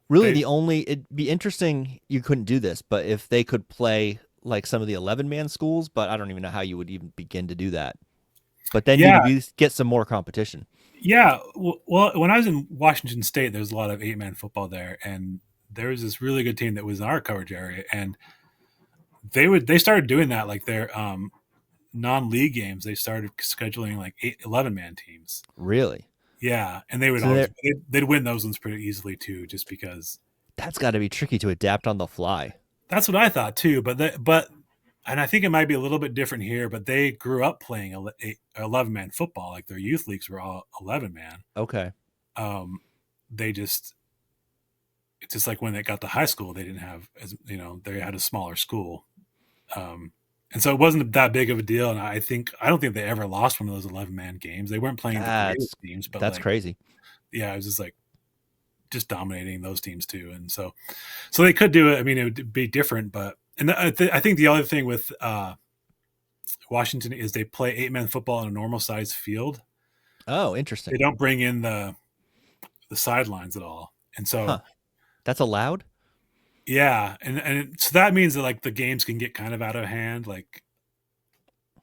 Really, it'd be interesting. You couldn't do this, but if they could play like some of the 11-man schools, but I don't even know how you would even begin to do that. But then you could get some more competition. Yeah. Well, when I was in Washington State, there was a lot of 8-man football there, and there was this really good team that was in our coverage area, and they started doing that, like their non-league games. They started scheduling like 11-man teams. Really? Yeah, and they would they'd win those ones pretty easily too, just because. That's got to be tricky to adapt on the fly. That's what I thought too, and I think it might be a little bit different here, but they grew up playing 11-man football. Like their youth leagues were all 11-man. Okay. It's just like when they got to high school, they didn't have they had a smaller school. And so it wasn't that big of a deal. And I don't think they ever lost one of those 11-man games. They weren't playing the greatest teams, but that's crazy. Yeah, it was just like just dominating those teams too. And so they could do it. I mean, it would be different, but I think the other thing with Washington is they play 8-man football in a normal sized field. Oh, interesting. They don't bring in the sidelines at all, and so that's allowed. Yeah, and so that means that like the games can get kind of out of hand. Like,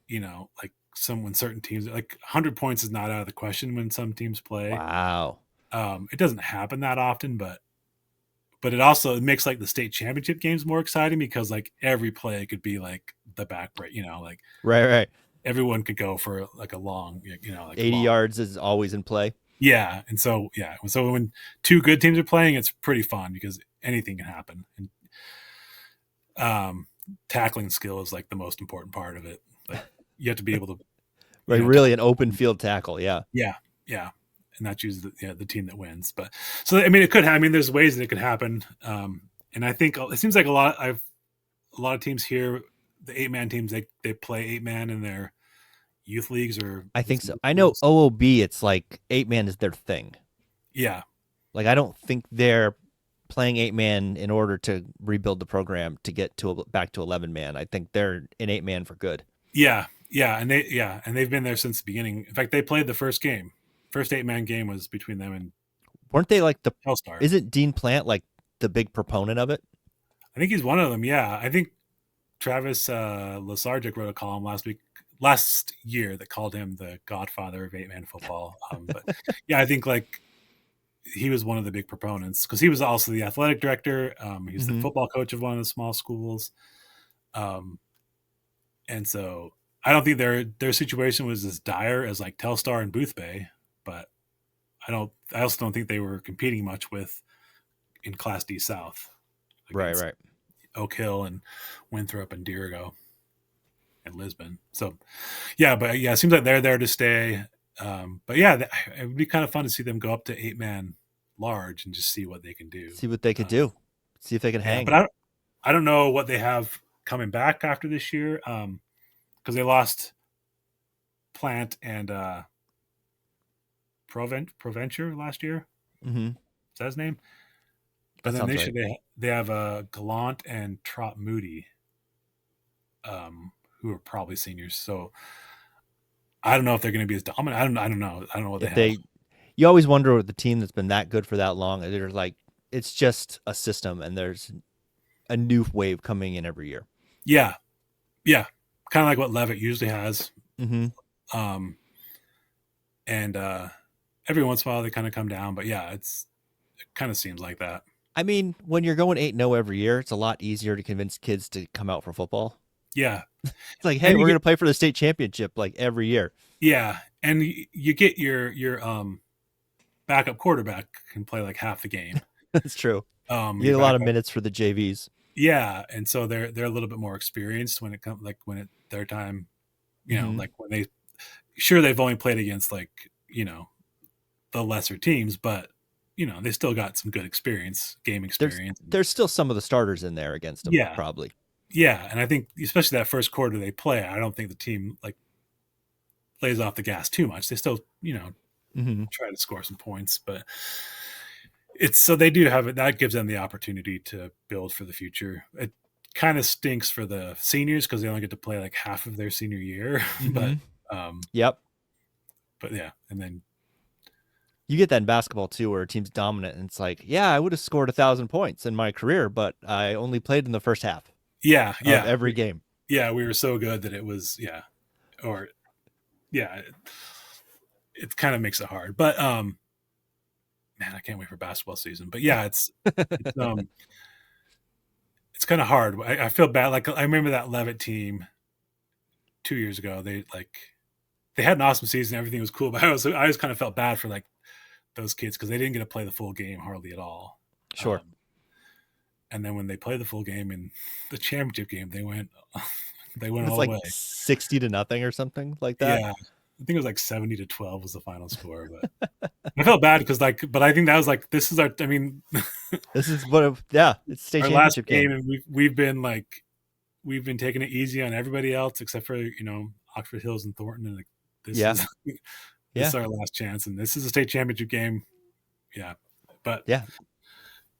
like when certain teams, like 100 points is not out of the question when some teams play. Wow. It doesn't happen that often, but it makes like the state championship games more exciting because like every play could be like the back break, like right. Everyone could go for like a long, like 80 yards is always in play. Yeah, and so when two good teams are playing, it's pretty fun because anything can happen. And tackling skill is like the most important part of it. Like you have to be able to, right? Really, an open field tackle. Yeah. And that's usually the team that wins. But so I mean, it could. There's ways that it could happen. And I think it seems like a lot of teams here, the 8-man teams, they play 8-man in their youth leagues, or I think so. I know OOB, it's like 8-man is their thing. Yeah. Like I don't think they're playing 8-man in order to rebuild the program to get back to 11-man. I think they're in 8-man for good. Yeah, and they've been there since the beginning. In fact, they played the first game. First 8-man game was between them and. Weren't they like the Telstar? Isn't Dean Plant like the big proponent of it? I think he's one of them. Yeah, I think Travis Lesargic wrote a column last year that called him the godfather of 8-man football. But yeah, I think like he was one of the big proponents because he was also the athletic director. He was the football coach of one of the small schools. And so I don't think their situation was as dire as like Telstar and Booth Bay, but I also don't think they were competing much in Class D South. Right. Oak Hill and Winthrop and Dirigo and Lisbon. So it seems like they're there to stay. But yeah, it would be kind of fun to see them go up to 8-man large and just see what they can do. See what they could do. See if they can hang. But I don't know what they have coming back after this year, because they lost Plant and Proventure last year. Mm-hmm. Is that his name? But then they have Gallant and Trot Moody, who are probably seniors. So I don't know if they're going to be as dominant. I don't know. I don't know what they have. You always wonder with the team that's been that good for that long. They're like, it's just a system, and there's a new wave coming in every year. Yeah, kind of like what Levitt usually has. Mm-hmm. And every once in a while they kind of come down, but yeah, it kind of seems like that. I mean, when you're going 8-0 every year, it's a lot easier to convince kids to come out for football. Yeah. It's like, hey, we're going to play for the state championship like every year. Yeah. And you get your backup quarterback can play like half the game. That's true. You get a lot of minutes for the JVs. Yeah. And so they're a little bit more experienced when it comes, like when their time, like when they've only played against like, the lesser teams, but they still got some good game experience. There's still some of the starters in there against them, probably. Yeah, and I think especially that first quarter they play, I don't think the team like lays off the gas too much. They still, try to score some points, but so they do have it. That gives them the opportunity to build for the future. It kind of stinks for the seniors because they only get to play like half of their senior year, but Yep. But yeah, and then you get that in basketball too, where a team's dominant, and it's like, yeah, I would have scored 1,000 points in my career, but I only played in the first half. Yeah, of every game. Yeah, we were so good that it was it kind of makes it hard. But man, I can't wait for basketball season. But yeah, it's kind of hard. I feel bad. Like I remember that Levitt team 2 years ago. They had an awesome season. Everything was cool, but I always kind of felt bad for like those kids because they didn't get to play the full game hardly at all. Sure. And then when they played the full game in the championship game, they went all like the way 60-0 or something like that. Yeah, I think it was like 70-12 was the final score. But I felt bad because but I think that was like this is our. I mean, this is it's state our championship last game, and we've been taking it easy on everybody else except for Oxford Hills and Thornton, and like this is our last chance, and this is a state championship game. Yeah, but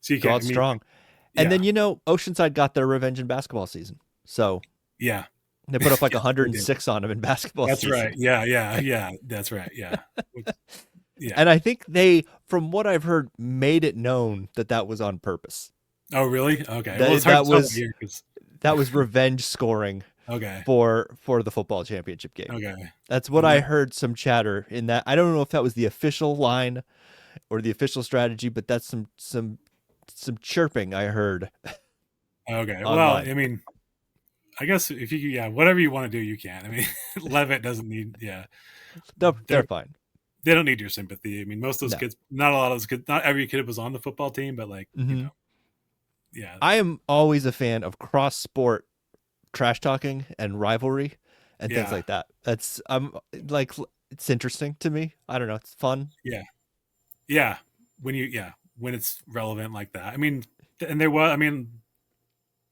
so you can't strong. And then Oceanside got their revenge in basketball season. So yeah, they put up like 106 on them in basketball. That's season. right. Yeah. That's right. Yeah. Yeah. And I think they, from what I've heard, made it known that was on purpose. Oh, really? Okay. That was revenge scoring. Okay. For the football championship game. Okay. That's what I heard some chatter in that. I don't know if that was the official line or the official strategy, but that's some chirping I heard. Okay. Online. Well, I mean, I guess if you whatever you want to do, you can. I mean, Levitt doesn't need No, they're fine. They don't need your sympathy. I mean, most of those kids, not a lot of those kids, not every kid was on the football team, but like yeah. I am always a fan of cross sport trash talking and rivalry and things like that. That's like it's interesting to me. I don't know, it's fun. Yeah. When it's relevant like that. I mean, and there was, I mean,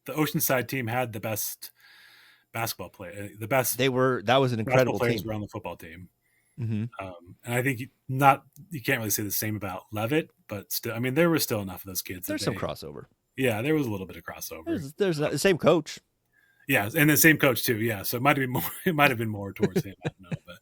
the Oceanside team had the best basketball play. That was an incredible players team. were on the football team. Mm-hmm. And I think you can't really say the same about Levitt, but still, I mean, there were still enough of those kids. There's some crossover. Yeah, there was a little bit of crossover. There's the same coach. Yeah, and the same coach too. Yeah, so it might have been more. It might have been more towards him. I don't know, but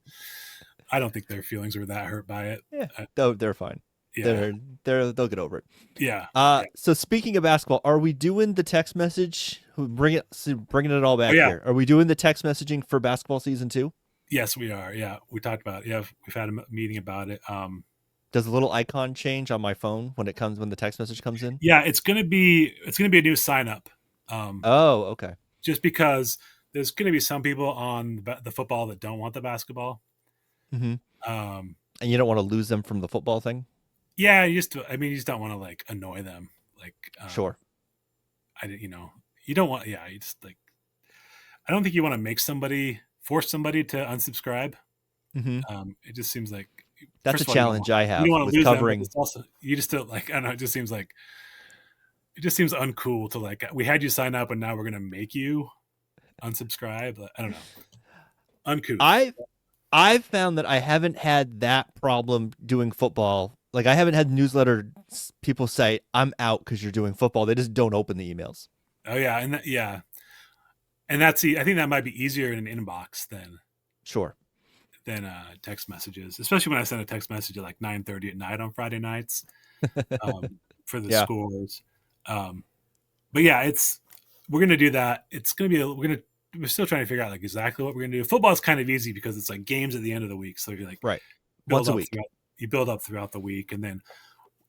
I don't think their feelings were that hurt by it. Yeah, they're fine. Yeah. They'll get over it. Yeah. So speaking of basketball, are we doing the text message? Bringing it all back here. Are we doing the text messaging for basketball season 2? Yes, we are. Yeah, we talked about it. Yeah, we've had a meeting about it. Does the little icon change on my phone when the text message comes in? Yeah, it's gonna be a new sign up. Oh, okay. Just because there's gonna be some people on the football that don't want the basketball. Mm-hmm. And you don't want to lose them from the football thing. Yeah, you just don't want to like annoy them. Like, sure. You don't want. Yeah, you just like. I don't think you want to force somebody to unsubscribe. Mm-hmm. It just seems like that's a challenge I have with covering. Them, also, you just don't like. I don't know. It just seems uncool to like. We had you sign up, and now we're gonna make you unsubscribe. I don't know. Uncouth. I've found that I haven't had that problem doing football. Like I haven't had newsletter people say I'm out because you're doing football. They just don't open the emails. Oh yeah, and that's I think that might be easier in an inbox than text messages, especially when I send a text message at like 9:30 at night on Friday nights for the scores. But yeah, we're gonna do that. It's gonna be we're still trying to figure out like exactly what we're gonna do. Football is kind of easy because it's like games at the end of the week, so you're like once a week. You build up throughout the week, and then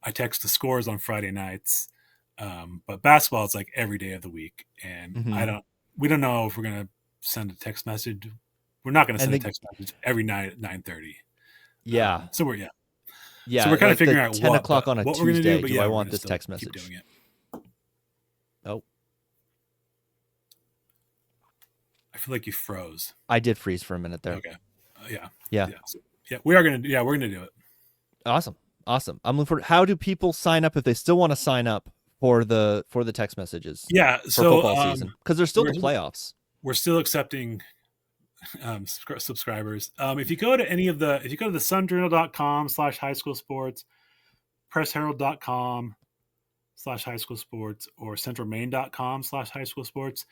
I text the scores on Friday nights. But basketball is like every day of the week, and we don't know if we're gonna send a text message. We're not gonna send a text message every night at 9:30. Yeah. So we're So we're kind of figuring out 10 o'clock on a Tuesday. We're gonna do, but do I want this text message? Keep doing it. Oh. I feel like you froze. I did freeze for a minute there. Okay. Yeah. We're gonna do it. Awesome. I'm looking for. How do people sign up if they still want to sign up for the text messages? Yeah. For football season, because there's still the playoffs. We're still accepting subscribers. If you go to the sunjournal.com/highschoolsports, pressherald.com/highschoolsports, or centralmaine.com/highschoolsports,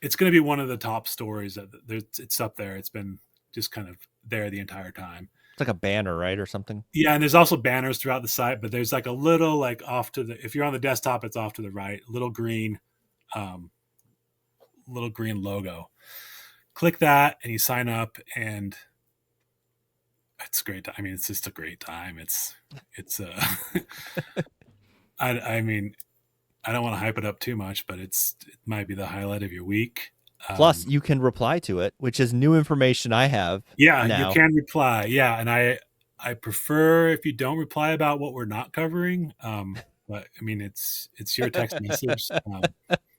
it's going to be one of the top stories. It's up there. It's been just kind of there the entire time. It's like a banner, right, or something. Yeah, and there's also banners throughout the site, but there's like a little like off to the, if you're on the desktop, it's off to the right, little green logo. Click that and you sign up, and it's great. I mean, it's just a great time. It's I mean, I don't want to hype it up too much, but it might be the highlight of your week. Plus, you can reply to it, which is new information I have. Yeah, now. You can reply. Yeah, and I prefer if you don't reply about what we're not covering. But I mean, it's your text message.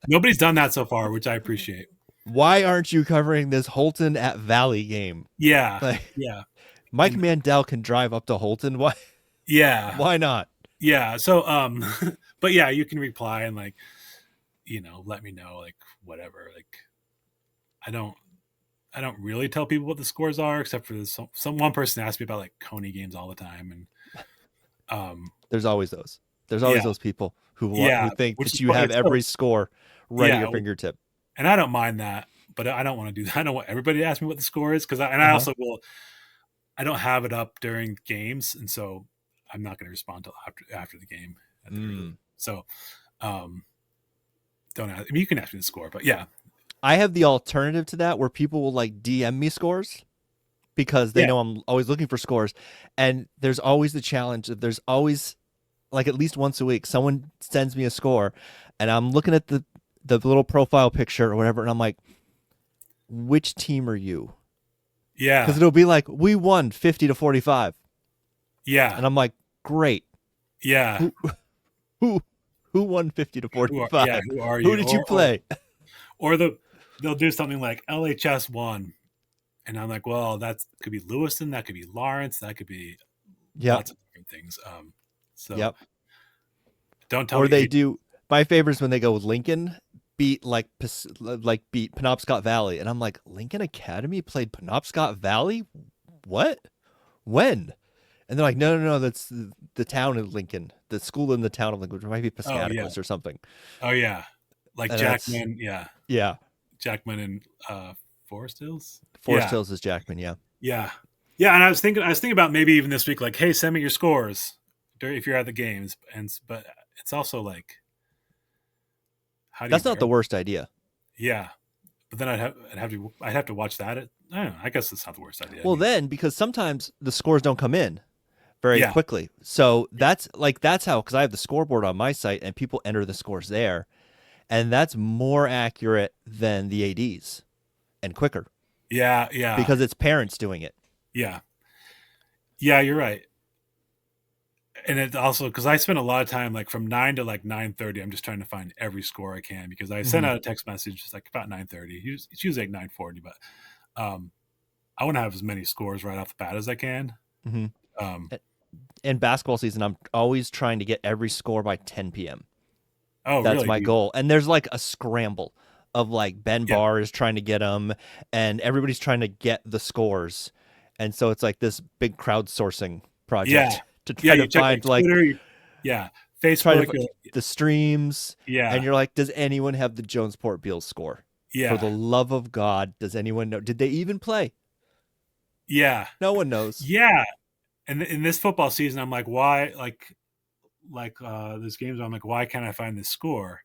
Nobody's done that so far, which I appreciate. Why aren't you covering this Horton at Valley game? Yeah, yeah. Mike Mandel can drive up to Horton. Why? Yeah. Why not? Yeah. So, but yeah, you can reply and like, let me know, like whatever. Like, I don't really tell people what the scores are, except for one person asked me about like Cony games all the time, and there's always those. There's always those people who think that you have every score right at your fingertip. And I don't mind that, but I don't want to do that. I don't want everybody to ask me what the score is, because I also will. I don't have it up during games, and so I'm not going to respond till after the game. So, don't ask. I mean, you can ask me the score, but yeah. I have the alternative to that, where people will like DM me scores because they know I'm always looking for scores, and there's always the challenge that there's always, like, at least once a week, someone sends me a score, and I'm looking at the little profile picture or whatever, and I'm like, which team are you? Yeah. Because it'll be like, we won 50-45. Yeah. And I'm like, great. Yeah. Who won 50-45? Who are you? Who did you play? Or they'll do something like LHS won. And I'm like, well, that could be Lewiston, that could be Lawrence, that could be lots of different things. So don't tell me. Or they do, my favorite is when they go with Lincoln beat beat Penobscot Valley, and I'm like, Lincoln Academy played Penobscot Valley? What? When? And they're like, no, that's the town of Lincoln, the school in the town of Lincoln, which might be Piscataquis or something. Oh yeah, like Jackman, yeah, Jackman and Forest Hills. Forest Hills is Jackman, yeah. And I was thinking about maybe even this week, like, hey, send me your scores if you're at the games, but it's also like, that's not the worst idea. Yeah, but then I'd have to watch that. I don't know. I guess that's not the worst idea. Well, then, because sometimes the scores don't come in very quickly, so that's how, because I have the scoreboard on my site and people enter the scores there, and that's more accurate than the ADs and quicker. Yeah, because it's parents doing it. Yeah, you're right. And it also, because I spend a lot of time, like from 9 to like 9:30, I'm just trying to find every score I can, because I send out a text message like about 9:30. It's usually like 9:40, but I want to have as many scores right off the bat as I can. In basketball season, I'm always trying to get every score by 10 p.m. Oh, that's really? my goal. And there's like a scramble of like Ben Barr is trying to get them, and everybody's trying to get the scores, and so it's like this big crowdsourcing project. To try to find like Twitter, Facebook, the streams, and you're like, does anyone have the Jonesport Beals score? For the love of God, does anyone know? Did they even play? No one knows. And in this football season, I'm like, why? Like this game's, I'm like, why can't I find this score?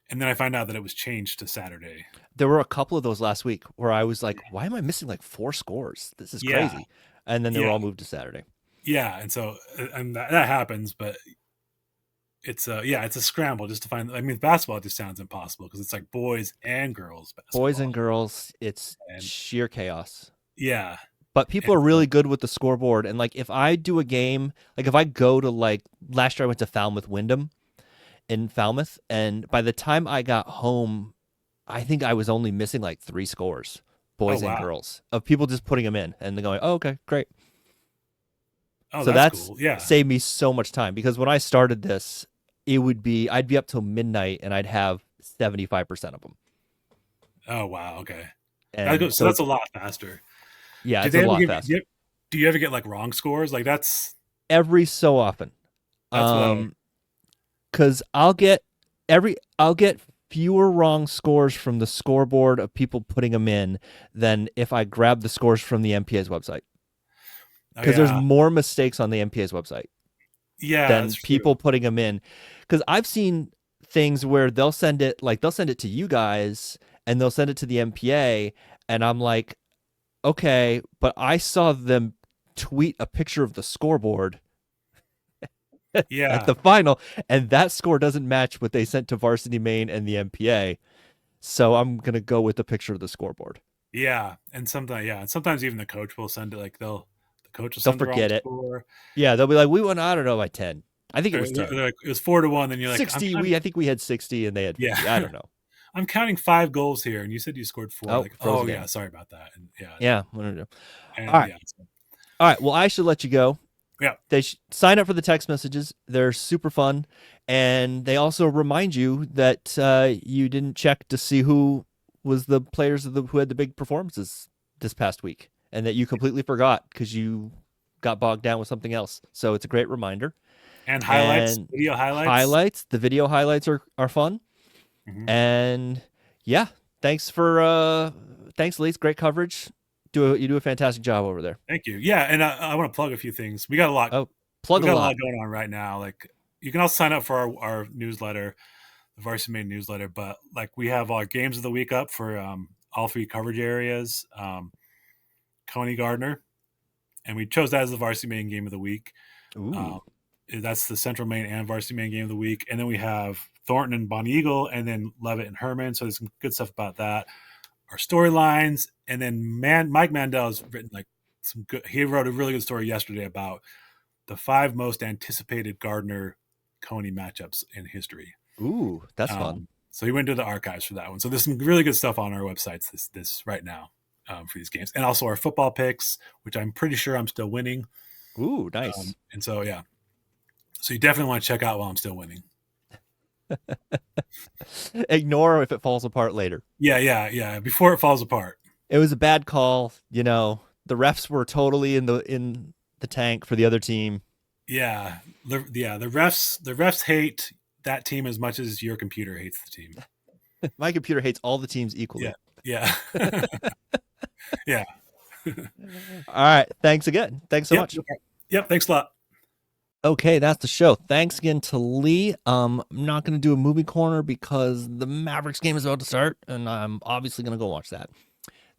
And then I find out that it was changed to Saturday. There were a couple of those last week where I was like, why am I missing like 4 scores? This is crazy. And then they were all moved to Saturday. Yeah, and so that happens, but it's a scramble just to find. I mean, basketball just sounds impossible because it's like boys and girls basketball. Boys and girls, it's sheer chaos. Yeah, but people are really good with the scoreboard. And like, if I do a game, like if I go to like last year, I went to Falmouth Wyndham in Falmouth, and by the time I got home, I think I was only missing like 3 scores, boys and girls, of people just putting them in, and they're going, "Oh, okay, great." Oh, so that's cool. Yeah. saved me so much time, because when I started this, I'd be up till midnight and I'd have 75% of them. Oh, wow. Okay. So that's a lot faster. Yeah, it's a lot faster. Do you ever get like wrong scores? Like that's every so often. Because I'll get fewer wrong scores from the scoreboard of people putting them in than if I grab the scores from the MPA's website. Because there's more mistakes on the MPA's website than people putting them in. Because I've seen things where they'll send it to you guys and they'll send it to the MPA, and I'm like, okay, but I saw them tweet a picture of the scoreboard at the final, and that score doesn't match what they sent to Varsity Maine and the MPA. So I'm gonna go with the picture of the scoreboard. Yeah, and sometimes even the coach will send it. Like the coach will they'll send forget the it. Score. Yeah, they'll be like, we won. I don't know, by 10. I think it was 10. Like, it was 4-1. Then you're like 60. I think we had 60, and they had 50. I don't know. I'm counting 5 goals here, and you said you scored 4. Oh, yeah, sorry about that. And yeah. All right. All right. Well, I should let you go. Yeah. They sign up for the text messages. They're super fun, and they also remind you that you didn't check to see who was the players who had the big performances this past week, and that you completely forgot because you got bogged down with something else. So it's a great reminder. And video highlights. The video highlights are fun. Mm-hmm. And yeah, thanks, Lee. It's great coverage. You do a fantastic job over there. Thank you. Yeah, and I want to plug a few things. We got a lot. A lot going on right now. Like, you can also sign up for our newsletter, the Varsity Maine newsletter. But like, we have our games of the week up for all 3 coverage areas. Cony, Gardner, and we chose that as the Varsity Maine game of the week. Ooh. That's the Central Maine and Varsity Maine game of the week. And then we have Thornton and Bonny Eagle, and then Levitt and Hermon. So there's some good stuff about that. Our storylines, and then Mike Mandel has written some good. He wrote a really good story yesterday about the 5 most anticipated Gardner Cony matchups in history. Ooh, that's fun. So he went to the archives for that one. So there's some really good stuff on our websites this right now for these games, and also our football picks, which I'm pretty sure I'm still winning. Ooh, nice. And so yeah. So you definitely want to check out while I'm still winning. Ignore if it falls apart later. Yeah. Before it falls apart. It was a bad call. The refs were totally in the tank for the other team. Yeah. The refs hate that team as much as your computer hates the team. My computer hates all the teams equally. Yeah. Yeah. All right. Thanks again. Thanks so much. Yep. Thanks a lot. Okay, that's the show. Thanks again to Lee. I'm not going to do a movie corner because the Mavericks game is about to start, and I'm obviously going to go watch that.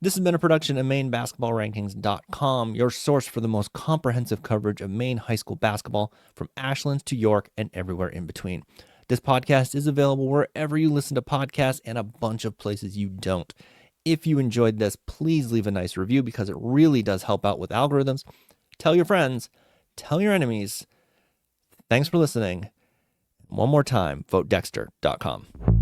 This has been a production of MaineBasketballRankings.com, your source for the most comprehensive coverage of Maine high school basketball, from Ashlands to York and everywhere in between. This podcast is available wherever you listen to podcasts and a bunch of places you don't. If you enjoyed this, please leave a nice review because it really does help out with algorithms. Tell your friends, tell your enemies. Thanks for listening. One more time, vote Dexter.com.